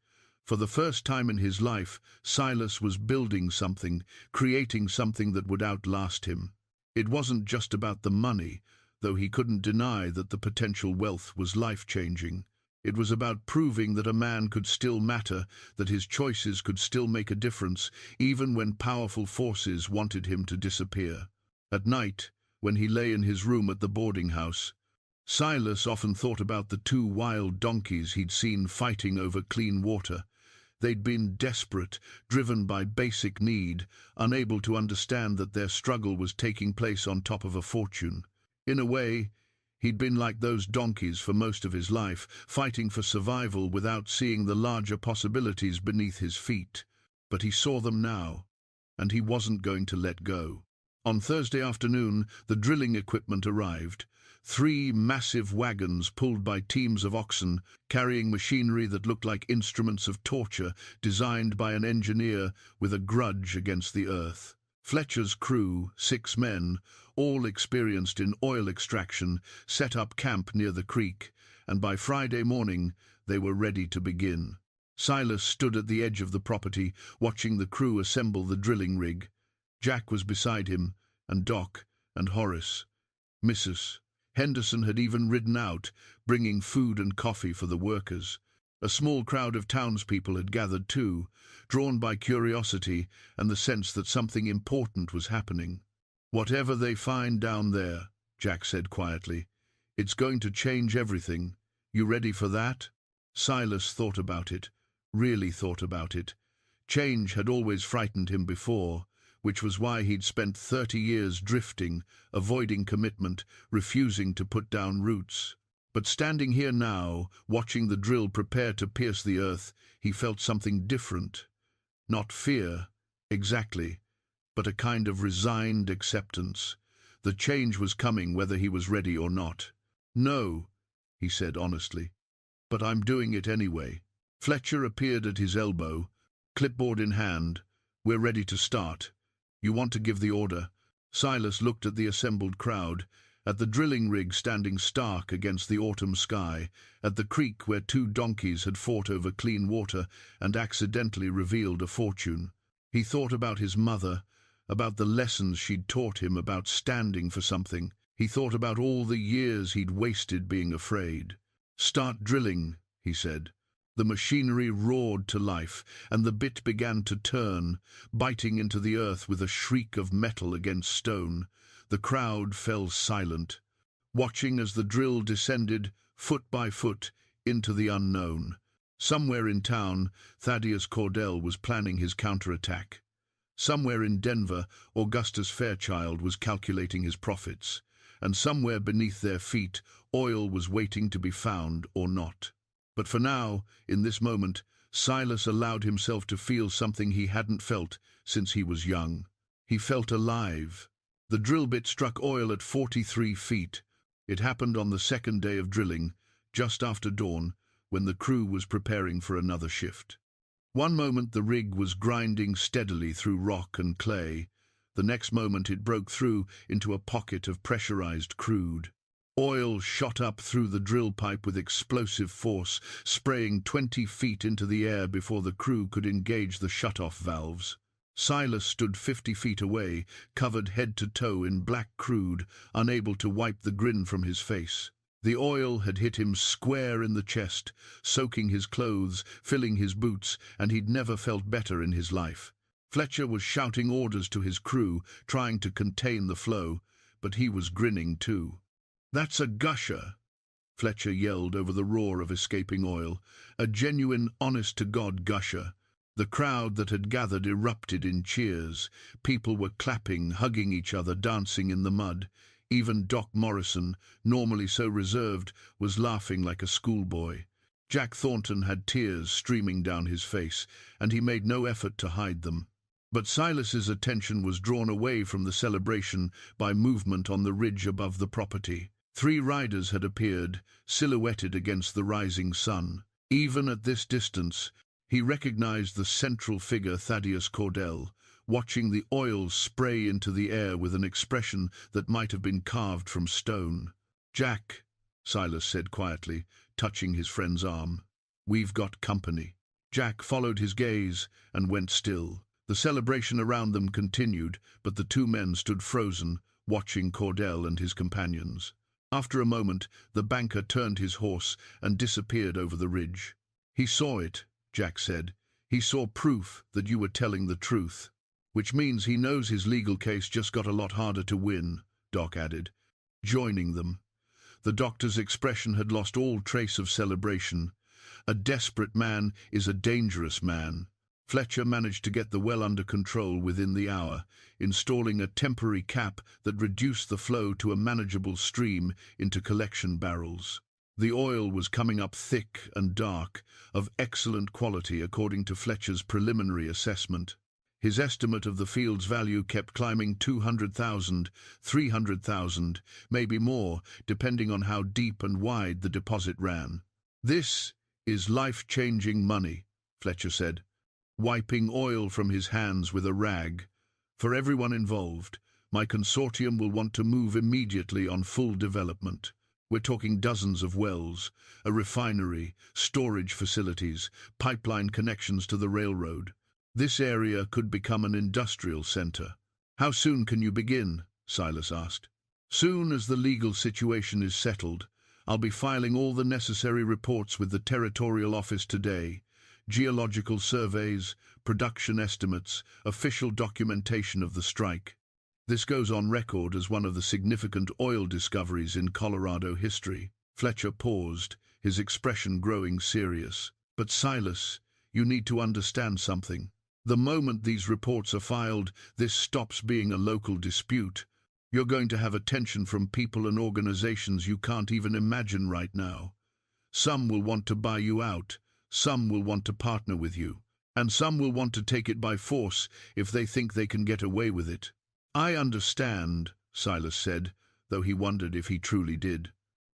For the first time in his life, Silas was building something, creating something that would outlast him. It wasn't just about the money, though he couldn't deny that the potential wealth was life-changing. It was about proving that a man could still matter, that his choices could still make a difference, even when powerful forces wanted him to disappear. At night, when he lay in his room at the boarding house, Silas often thought about the two wild donkeys he'd seen fighting over clean water. They'd been desperate, driven by basic need, unable to understand that their struggle was taking place on top of a fortune. In a way, he'd been like those donkeys for most of his life, fighting for survival without seeing the larger possibilities beneath his feet. But he saw them now, and he wasn't going to let go. On Thursday afternoon, the drilling equipment arrived. 3 massive wagons pulled by teams of oxen, carrying machinery that looked like instruments of torture designed by an engineer with a grudge against the earth. Fletcher's crew, 6 men, all experienced in oil extraction, set up camp near the creek, and by Friday morning they were ready to begin. Silas stood at the edge of the property, watching the crew assemble the drilling rig. Jack was beside him, and Doc, and Horace. Mrs. Henderson had even ridden out, bringing food and coffee for the workers. A small crowd of townspeople had gathered too, drawn by curiosity and the sense that something important was happening. "Whatever they find down there," Jack said quietly, "it's going to change everything. You ready for that?" Silas thought about it, really thought about it. Change had always frightened him before, which was why he'd spent 30 years drifting, avoiding commitment, refusing to put down roots. But standing here now, watching the drill prepare to pierce the earth, he felt something different. Not fear, exactly, but a kind of resigned acceptance. The change was coming whether he was ready or not. "No," he said honestly, "but I'm doing it anyway." Fletcher appeared at his elbow, clipboard in hand. "We're ready to start. You want to give the order?" Silas looked at the assembled crowd, at the drilling rig standing stark against the autumn sky, at the creek where 2 donkeys had fought over clean water and accidentally revealed a fortune. He thought about his mother, about the lessons she'd taught him about standing for something. He thought about all the years he'd wasted being afraid. "Start drilling," he said. The machinery roared to life, and the bit began to turn, biting into the earth with a shriek of metal against stone. The crowd fell silent, watching as the drill descended, foot by foot, into the unknown. Somewhere in town, Thaddeus Cordell was planning his counterattack. Somewhere in Denver, Augustus Fairchild was calculating his profits. And somewhere beneath their feet, oil was waiting to be found or not. But for now, in this moment, Silas allowed himself to feel something he hadn't felt since he was young. He felt alive. The drill bit struck oil at 43 feet. It happened on the 2nd day of drilling, just after dawn, when the crew was preparing for another shift. One moment the rig was grinding steadily through rock and clay. The next moment it broke through into a pocket of pressurized crude. Oil shot up through the drill pipe with explosive force, spraying 20 feet into the air before the crew could engage the shut-off valves. Silas stood 50 feet away, covered head to toe in black crude, unable to wipe the grin from his face. The oil had hit him square in the chest, soaking his clothes, filling his boots, and he'd never felt better in his life. Fletcher was shouting orders to his crew, trying to contain the flow, but he was grinning too. "That's a gusher," Fletcher yelled over the roar of escaping oil. "A genuine, honest-to-God gusher." The crowd that had gathered erupted in cheers. People were clapping, hugging each other, dancing in the mud. Even Doc Morrison, normally so reserved, was laughing like a schoolboy. Jack Thornton had tears streaming down his face, and he made no effort to hide them. But Silas's attention was drawn away from the celebration by movement on the ridge above the property. 3 riders had appeared, silhouetted against the rising sun. Even at this distance, he recognized the central figure, Thaddeus Cordell, watching the oil spray into the air with an expression that might have been carved from stone. "Jack," Silas said quietly, touching his friend's arm, "we've got company." Jack followed his gaze and went still. The celebration around them continued, but the 2 men stood frozen, watching Cordell and his companions. After a moment, the banker turned his horse and disappeared over the ridge. "He saw it," Jack said. "He saw proof that you were telling the truth." "Which means he knows his legal case just got a lot harder to win," Doc added, joining them. The doctor's expression had lost all trace of celebration. A desperate man is a dangerous man. Fletcher managed to get the well under control within the hour, installing a temporary cap that reduced the flow to a manageable stream into collection barrels. The oil was coming up thick and dark, of excellent quality according to Fletcher's preliminary assessment. His estimate of the field's value kept climbing 200,000, 300,000, maybe more, depending on how deep and wide the deposit ran. "This is life-changing money," Fletcher said, wiping oil from his hands with a rag. "For everyone involved, my consortium will want to move immediately on full development. We're talking dozens of wells, a refinery, storage facilities, pipeline connections to the railroad. This area could become an industrial center." "How soon can you begin?" Silas asked. "Soon as the legal situation is settled. I'll be filing all the necessary reports with the territorial office today. Geological surveys, production estimates, official documentation of the strike. This goes on record as one of the significant oil discoveries in Colorado history." Fletcher paused, his expression growing serious. "But Silas, you need to understand something. The moment these reports are filed, this stops being a local dispute. You're going to have attention from people and organizations you can't even imagine right now. Some will want to buy you out. Some will want to partner with you, and some will want to take it by force if they think they can get away with it." "I understand," Silas said, though he wondered if he truly did.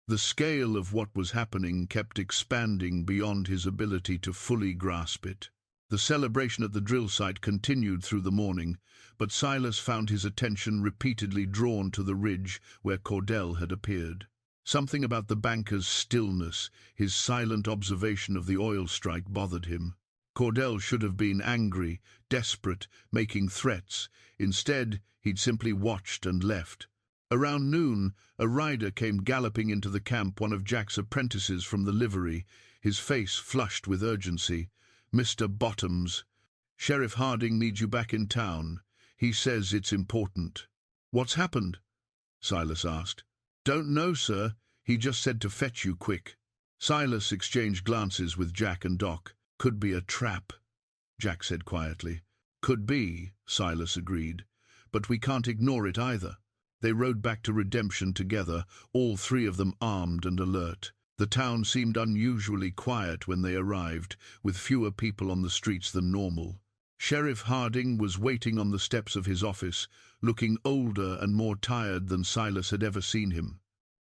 The scale of what was happening kept expanding beyond his ability to fully grasp it. The celebration at the drill site continued through the morning, but Silas found his attention repeatedly drawn to the ridge where Cordell had appeared. Something about the banker's stillness, his silent observation of the oil strike, bothered him. Cordell should have been angry, desperate, making threats. Instead, he'd simply watched and left. Around noon, a rider came galloping into the camp, one of Jack's apprentices from the livery, his face flushed with urgency. "Mr. Bottoms, Sheriff Harding needs you back in town. He says it's important." "What's happened?" Silas asked. "Don't know, sir. He just said to fetch you quick." Silas exchanged glances with Jack and Doc. "Could be a trap," Jack said quietly. "Could be," Silas agreed. "But we can't ignore it either." They rode back to Redemption together, all 3 of them armed and alert. The town seemed unusually quiet when they arrived, with fewer people on the streets than normal. Sheriff Harding was waiting on the steps of his office, looking older and more tired than Silas had ever seen him.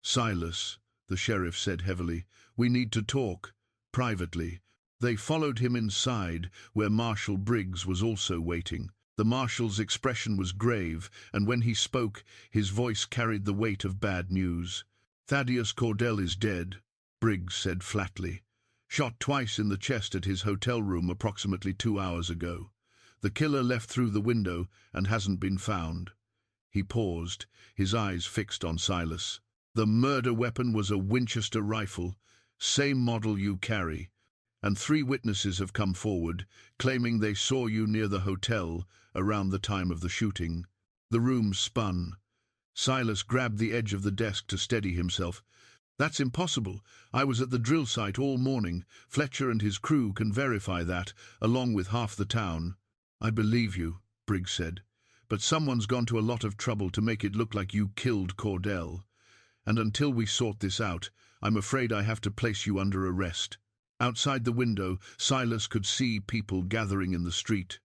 "Silas," the sheriff said heavily, "we need to talk, privately." They followed him inside, where Marshal Briggs was also waiting. The marshal's expression was grave, and when he spoke, his voice carried the weight of bad news. "Thaddeus Cordell is dead," Briggs said flatly. "Shot twice in the chest at his hotel room approximately 2 hours ago. The killer left through the window and hasn't been found." He paused, his eyes fixed on Silas. "The murder weapon was a Winchester rifle, same model you carry. and 3 witnesses have come forward, claiming they saw you near the hotel around the time of the shooting." The room spun. Silas grabbed the edge of the desk to steady himself. "That's impossible. I was at the drill site all morning. Fletcher and his crew can verify that, along with half the town." "I believe you," Briggs said, "but someone's gone to a lot of trouble to make it look like you killed Cordell. And until we sort this out, I'm afraid I have to place you under arrest." Outside the window, Silas could see people gathering in the street,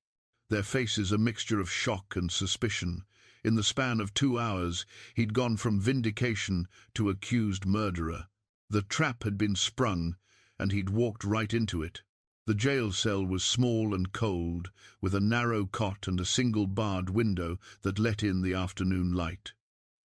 their faces a mixture of shock and suspicion. In the span of 2 hours, he'd gone from vindication to accused murderer. The trap had been sprung, and he'd walked right into it. The jail cell was small and cold, with a narrow cot and a single barred window that let in the afternoon light.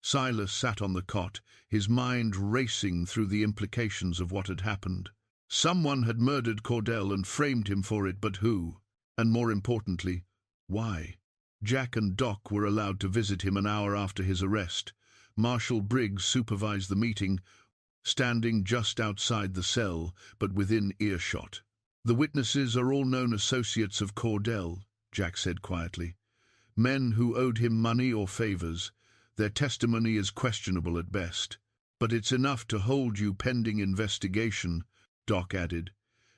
Silas sat on the cot, his mind racing through the implications of what had happened. Someone had murdered Cordell and framed him for it, but who? And more importantly, why? Jack and Doc were allowed to visit him an hour after his arrest. Marshal Briggs supervised the meeting, standing just outside the cell, but within earshot. "The witnesses are all known associates of Cordell," Jack said quietly. "Men who owed him money or favors. Their testimony is questionable at best. But it's enough to hold you pending investigation," Doc added.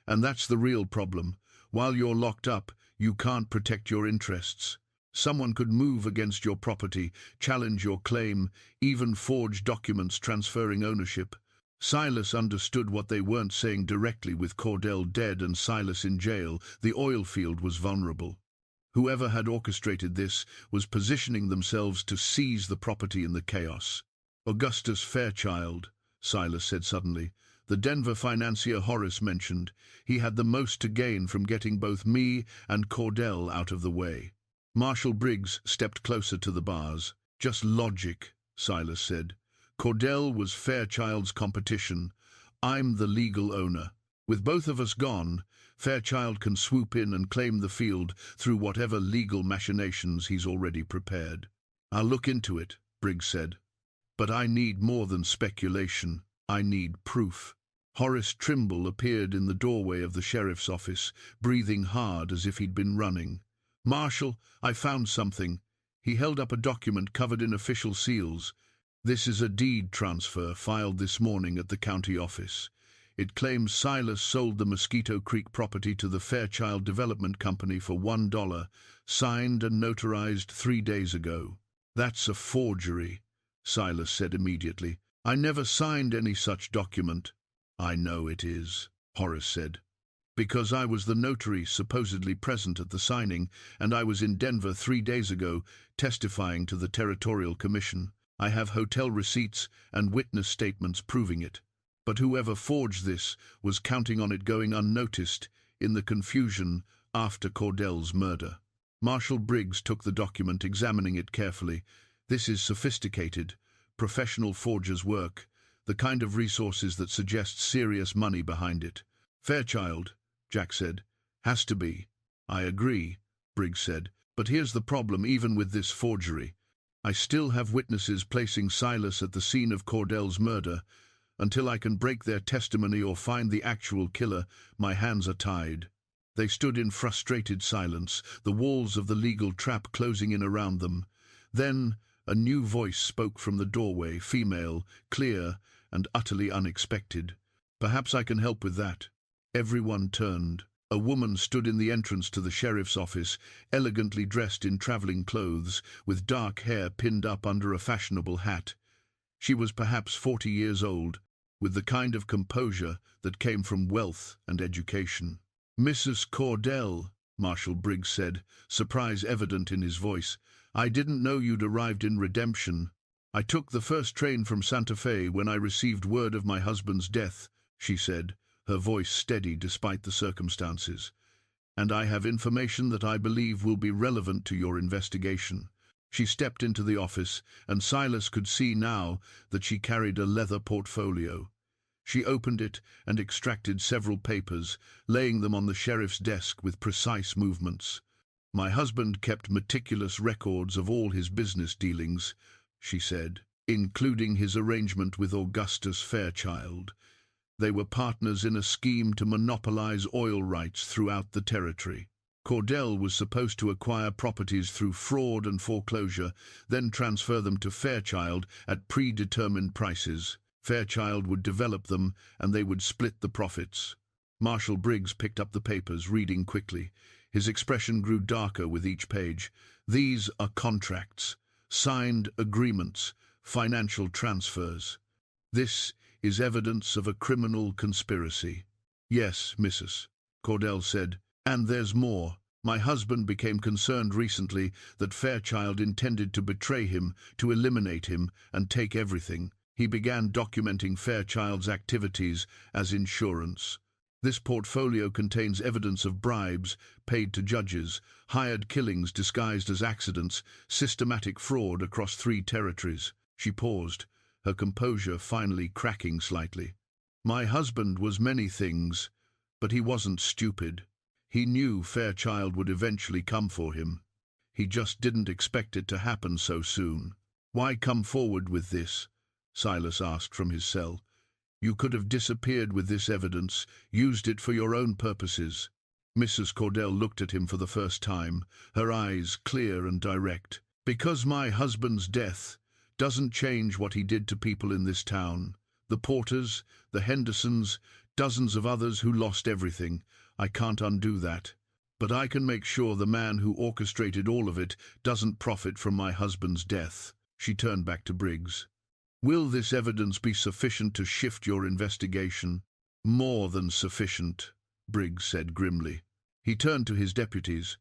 "And that's the real problem. While you're locked up, you can't protect your interests. Someone could move against your property, challenge your claim, even forge documents transferring ownership." Silas understood what they weren't saying directly. With Cordell dead and Silas in jail, the oil field was vulnerable. Whoever had orchestrated this was positioning themselves to seize the property in the chaos. "Augustus Fairchild," Silas said suddenly. "The Denver financier Horace mentioned. He had the most to gain from getting both me and Cordell out of the way." Marshal Briggs stepped closer to the bars. "Just logic," Silas said. "Cordell was Fairchild's competition. I'm the legal owner. With both of us gone, Fairchild can swoop in and claim the field through whatever legal machinations he's already prepared." "I'll look into it," Briggs said. "But I need more than speculation. I need proof." Horace Trimble appeared in the doorway of the sheriff's office, breathing hard as if he'd been running. "Marshal, I found something." He held up a document covered in official seals. "This is a deed transfer filed this morning at the county office. It claims Silas sold the Mosquito Creek property to the Fairchild Development Company for $1, signed and notarized 3 days ago." "That's a forgery," Silas said immediately. "I never signed any such document." "I know it is," Horace said, "because I was the notary supposedly present at the signing, and I was in Denver 3 days ago testifying to the Territorial Commission. I have hotel receipts and witness statements proving it. But whoever forged this was counting on it going unnoticed in the confusion after Cordell's murder." Marshal Briggs took the document, examining it carefully. "This is sophisticated, professional forgers' work, the kind of resources that suggest serious money behind it." "Fairchild," Jack said. "Has to be." "I agree," Briggs said. "But here's the problem. Even with this forgery, I still have witnesses placing Silas at the scene of Cordell's murder. Until I can break their testimony or find the actual killer, my hands are tied." They stood in frustrated silence, the walls of the legal trap closing in around them. Then a new voice spoke from the doorway, female, clear, and utterly unexpected. "Perhaps I can help with that." Everyone turned. A woman stood in the entrance to the sheriff's office, elegantly dressed in traveling clothes, with dark hair pinned up under a fashionable hat. She was perhaps 40 years old, with the kind of composure that came from wealth and education. "Mrs. Cordell," Marshal Briggs said, surprise evident in his voice. "I didn't know you'd arrived in Redemption. I took the first train from Santa Fe when I received word of my husband's death," she said, her voice steady despite the circumstances. "And I have information that I believe will be relevant to your investigation." She stepped into the office, and Silas could see now that she carried a leather portfolio. She opened it and extracted several papers, laying them on the sheriff's desk with precise movements. "My husband kept meticulous records of all his business dealings," she said, "including his arrangement with Augustus Fairchild. They were partners in a scheme to monopolize oil rights throughout the territory. Cordell was supposed to acquire properties through fraud and foreclosure, then transfer them to Fairchild at predetermined prices. Fairchild would develop them, and they would split the profits. Marshal Briggs picked up the papers, reading quickly. His expression grew darker with each page. These are contracts, signed agreements, financial transfers. This is evidence of a criminal conspiracy. Yes, Mrs. Cordell said, and there's more. My husband became concerned recently that Fairchild intended to betray him, to eliminate him, and take everything. He began documenting Fairchild's activities as insurance. This portfolio contains evidence of bribes paid to judges, hired killings disguised as accidents, systematic fraud across 3 territories. She paused, her composure finally cracking slightly. My husband was many things, but he wasn't stupid. He knew Fairchild would eventually come for him. He just didn't expect it to happen so soon. Why come forward with this? Silas asked from his cell. You could have disappeared with this evidence, used it for your own purposes. Mrs. Cordell looked at him for the first time, her eyes clear and direct. Because my husband's death doesn't change what he did to people in this town. The Porters, the Hendersons, dozens of others who lost everything. I can't undo that. But I can make sure the man who orchestrated all of it doesn't profit from my husband's death. She turned back to Briggs. Will this evidence be sufficient to shift your investigation? More than sufficient, Briggs said grimly. He turned to his deputies.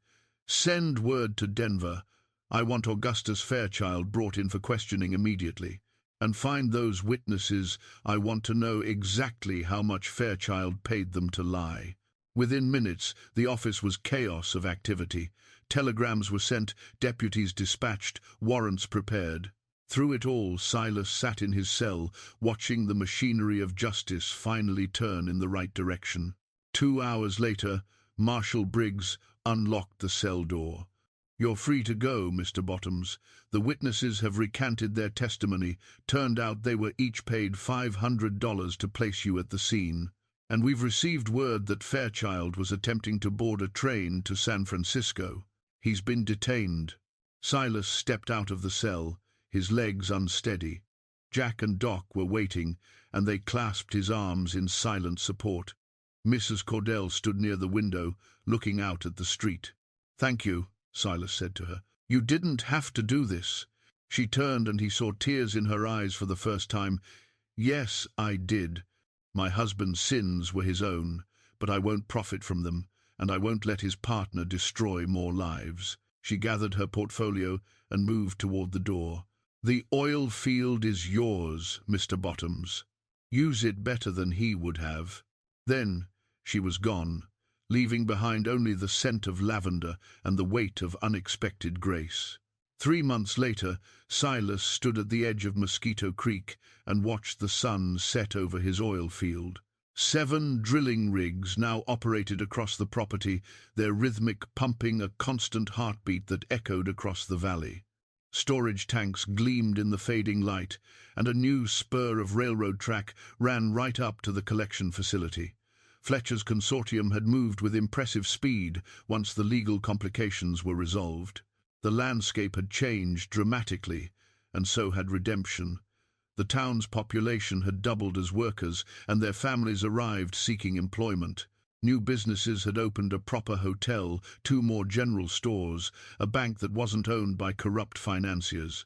Send word to Denver. I want Augustus Fairchild brought in for questioning immediately. And find those witnesses. I want to know exactly how much Fairchild paid them to lie. Within minutes, the office was chaos of activity. Telegrams were sent, deputies dispatched, warrants prepared. Through it all, Silas sat in his cell, watching the machinery of justice finally turn in the right direction. 2 hours later, Marshal Briggs unlocked the cell door. You're free to go, Mr. Bottoms. The witnesses have recanted their testimony. Turned out they were each paid $500 to place you at the scene. And we've received word that Fairchild was attempting to board a train to San Francisco. He's been detained. Silas stepped out of the cell, his legs unsteady. Jack and Doc were waiting, and they clasped his arms in silent support. Mrs. Cordell stood near the window, looking out at the street. Thank you, Silas said to her. You didn't have to do this. She turned and he saw tears in her eyes for the first time. Yes, I did. My husband's sins were his own, but I won't profit from them, and I won't let his partner destroy more lives. She gathered her portfolio and moved toward the door. The oil field is yours, Mr. Bottoms. Use it better than he would have. Then she was gone, leaving behind only the scent of lavender and the weight of unexpected grace. 3 months later, Silas stood at the edge of Mosquito Creek and watched the sun set over his oil field. 7 drilling rigs now operated across the property, their rhythmic pumping a constant heartbeat that echoed across the valley. Storage tanks gleamed in the fading light, and a new spur of railroad track ran right up to the collection facility. Fletcher's consortium had moved with impressive speed once the legal complications were resolved. The landscape had changed dramatically, and so had redemption. The town's population had doubled as workers, and their families arrived seeking employment. New businesses had opened a proper hotel, 2 more general stores, a bank that wasn't owned by corrupt financiers.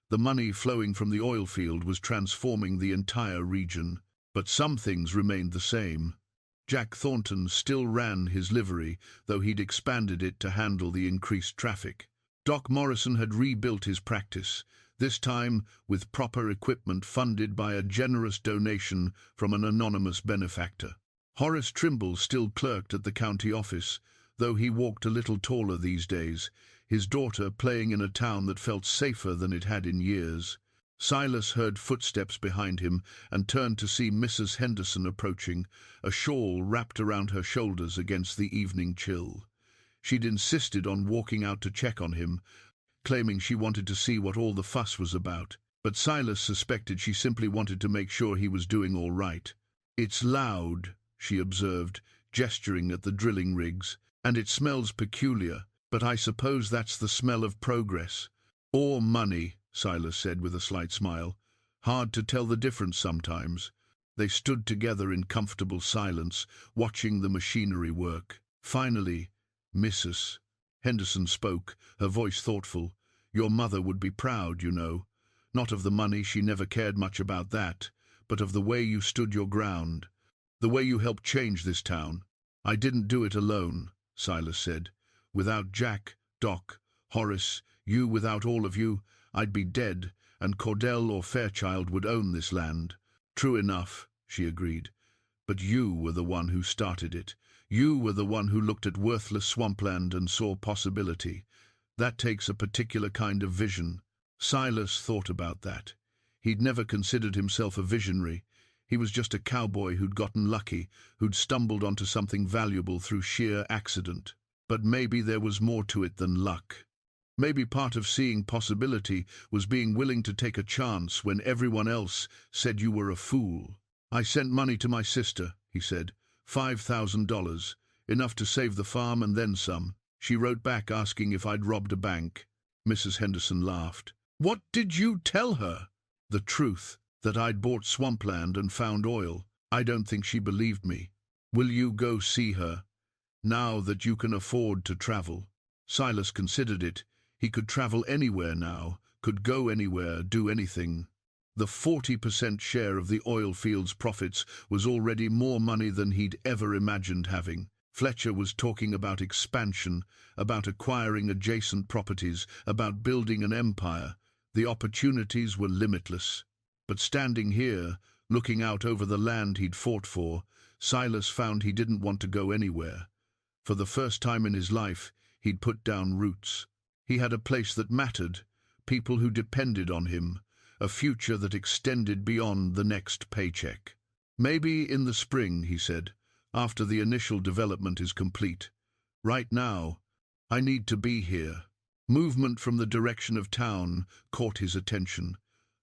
The money flowing from the oil field was transforming the entire region. But some things remained the same. Jack Thornton still ran his livery, though he'd expanded it to handle the increased traffic. Doc Morrison had rebuilt his practice, this time with proper equipment funded by a generous donation from an anonymous benefactor. Horace Trimble still clerked at the county office, though he walked a little taller these days, his daughter playing in a town that felt safer than it had in years. Silas heard footsteps behind him and turned to see Mrs. Henderson approaching, a shawl wrapped around her shoulders against the evening chill. She'd insisted on walking out to check on him, claiming she wanted to see what all the fuss was about, but Silas suspected she simply wanted to make sure he was doing all right. "It's loud," she observed, gesturing at the drilling rigs, "and it smells peculiar, but I suppose that's the smell of progress." "Or money," Silas said with a slight smile. "Hard to tell the difference sometimes." They stood together in comfortable silence, watching the machinery work. Finally, "Mrs. Henderson spoke, her voice thoughtful. "Your mother would be proud, you know. Not of the money, she never cared much about that, but of the way you stood your ground, the way you helped change this town." "I didn't do it alone," Silas said. "Without Jack, Doc, Horace, without all of you, I'd be dead, and Cordell or Fairchild would own this land." "True enough," she agreed. "But you were the one who started it. You were the one who looked at worthless Swampland and saw possibility. That takes a particular kind of vision." Silas thought about that. He'd never considered himself a visionary. He was just a cowboy who'd gotten lucky, who'd stumbled onto something valuable through sheer accident. But maybe there was more to it than luck. Maybe part of seeing possibility was being willing to take a chance when everyone else said you were a fool. "I sent money to my sister," he said. $5,000, enough to save the farm and then some. She wrote back asking if I'd robbed a bank. Mrs. Henderson laughed. "What did you tell her?" "The truth, that I'd bought Swampland and found oil." "I don't think she believed me." "Will you go see her, now that you can afford to travel?" Silas considered it. He could travel anywhere now, could go anywhere, do anything. The 40% share of the oil field's profits was already more money than he'd ever imagined having. Fletcher was talking about expansion, about acquiring adjacent properties, about building an empire. The opportunities were limitless. But standing here, looking out over the land he'd fought for, Silas found he didn't want to go anywhere. For the first time in his life, he'd put down roots. He had a place that mattered, people who depended on him, a future that extended beyond the next paycheck. "Maybe in the spring," he said, "after the initial development is complete. Right now, I need to be here." Movement from the direction of town caught his attention.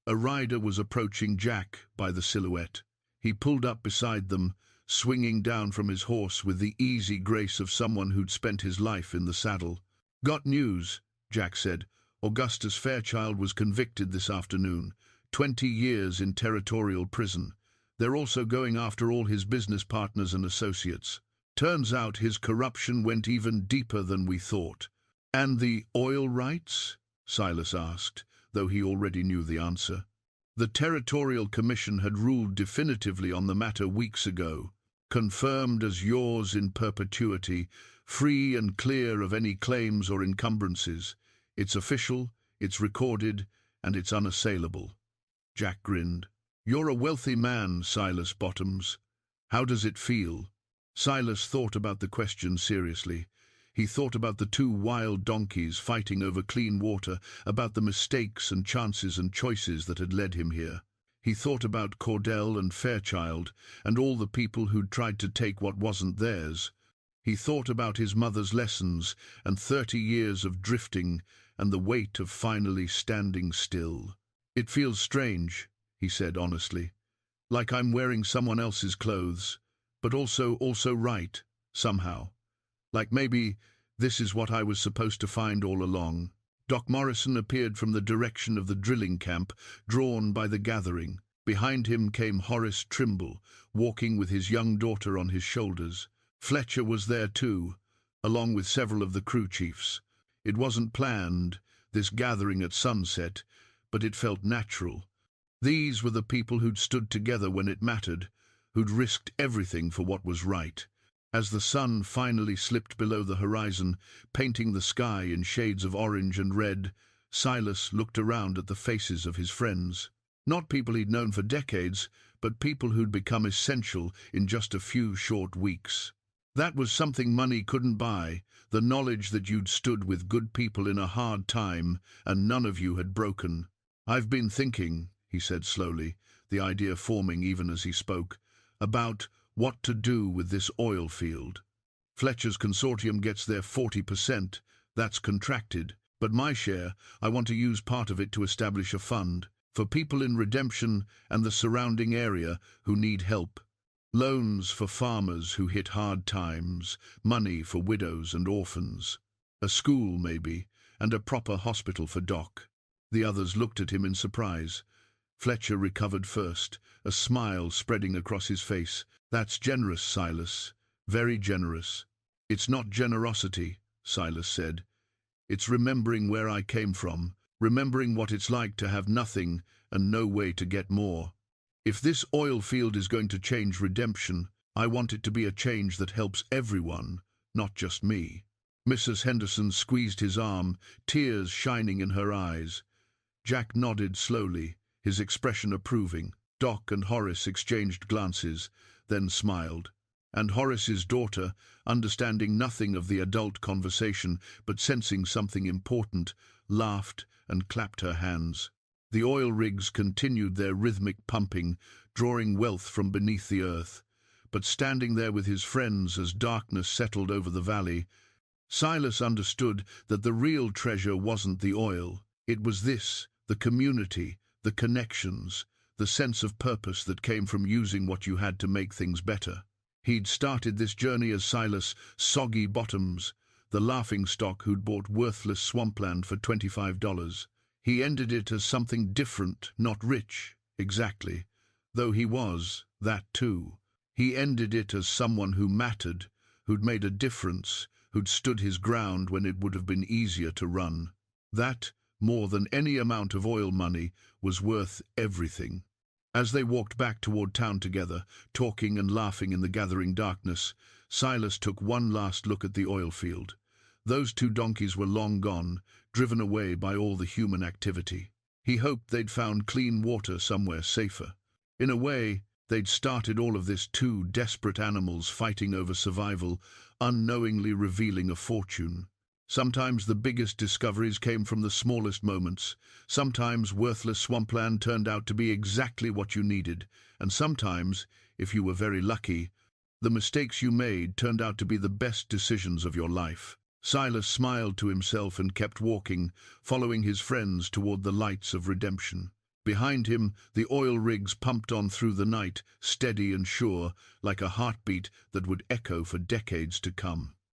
A rider was approaching Jack by the silhouette. He pulled up beside them, swinging down from his horse with the easy grace of someone who'd spent his life in the saddle. "Got news," Jack said. "Augustus Fairchild was convicted this afternoon. 20 years in territorial prison. They're also going after all his business partners and associates. Turns out his corruption went even deeper than we thought." "And the oil rights?" Silas asked, though he already knew the answer. "The Territorial Commission had ruled definitively on the matter weeks ago. Confirmed as yours in perpetuity, free and clear of any claims or encumbrances. It's official, it's recorded, and it's unassailable." Jack grinned. "You're a wealthy man, Silas Bottoms. How does it feel?" Silas thought about the question seriously. He thought about the 2 wild donkeys fighting over clean water, about the mistakes and chances and choices that had led him here. He thought about Cordell and Fairchild, and all the people who'd tried to take what wasn't theirs. He thought about his mother's lessons, and 30 years of drifting, and the weight of finally standing still. "It feels strange," he said honestly. "Like I'm wearing someone else's clothes, but also right, somehow. Like maybe this is what I was supposed to find all along." Doc Morrison appeared from the direction of the drilling camp, drawn by the gathering. Behind him came Horace Trimble, walking with his young daughter on his shoulders. Fletcher was there too, along with several of the crew chiefs. It wasn't planned, this gathering at sunset, but it felt natural. These were the people who'd stood together when it mattered, who'd risked everything for what was right. As the sun finally slipped below the horizon, painting the sky in shades of orange and red, Silas looked around at the faces of his friends. Not people he'd known for decades, but people who'd become essential in just a few short weeks. That was something money couldn't buy, the knowledge that you'd stood with good people in a hard time, and none of you had broken. "I've been thinking," he said slowly, the idea forming even as he spoke, "about what to do with this oil field. Fletcher's consortium gets their 40%, that's contracted, but my share, I want to use part of it to establish a fund for people in Redemption and the surrounding area who need help. Loans for farmers who hit hard times, money for widows and orphans, a school maybe, and a proper hospital for Doc. The others looked at him in surprise. Fletcher recovered first, a smile spreading across his face. "That's generous, Silas. Very generous." "It's not generosity," Silas said. "It's remembering where I came from, remembering what it's like to have nothing and no way to get more. If this oil field is going to change redemption, I want it to be a change that helps everyone, not just me." Mrs. Henderson squeezed his arm, tears shining in her eyes. Jack nodded slowly, his expression approving. Doc and Horace exchanged glances, then smiled. And Horace's daughter, understanding nothing of the adult conversation but sensing something important, laughed and clapped her hands. The oil rigs continued their rhythmic pumping, drawing wealth from beneath the earth. But standing there with his friends as darkness settled over the valley, Silas understood that the real treasure wasn't the oil. It was this, the community, the connections, the sense of purpose that came from using what you had to make things better. He'd started this journey as Silas, Soggy Bottoms, the laughingstock who'd bought worthless Swampland for $25. He ended it as something different, not rich, exactly, though he was, that too. He ended it as someone who mattered, who'd made a difference, who'd stood his ground when it would have been easier to run. That, more than any amount of oil money, was worth everything. As they walked back toward town together, talking and laughing in the gathering darkness, Silas took one last look at the oil field. Those 2 donkeys were long gone, driven away by all the human activity. He hoped they'd found clean water somewhere safer. In a way, they'd started all of this 2 desperate animals fighting over survival, unknowingly revealing a fortune. Sometimes the biggest discoveries came from the smallest moments. Sometimes worthless swampland turned out to be exactly what you needed. And sometimes, if you were very lucky, the mistakes you made turned out to be the best decisions of your life. Silas smiled to himself and kept walking, following his friends toward the lights of redemption. Behind him, the oil rigs pumped on through the night, steady and sure, like a heartbeat that would echo for decades to come.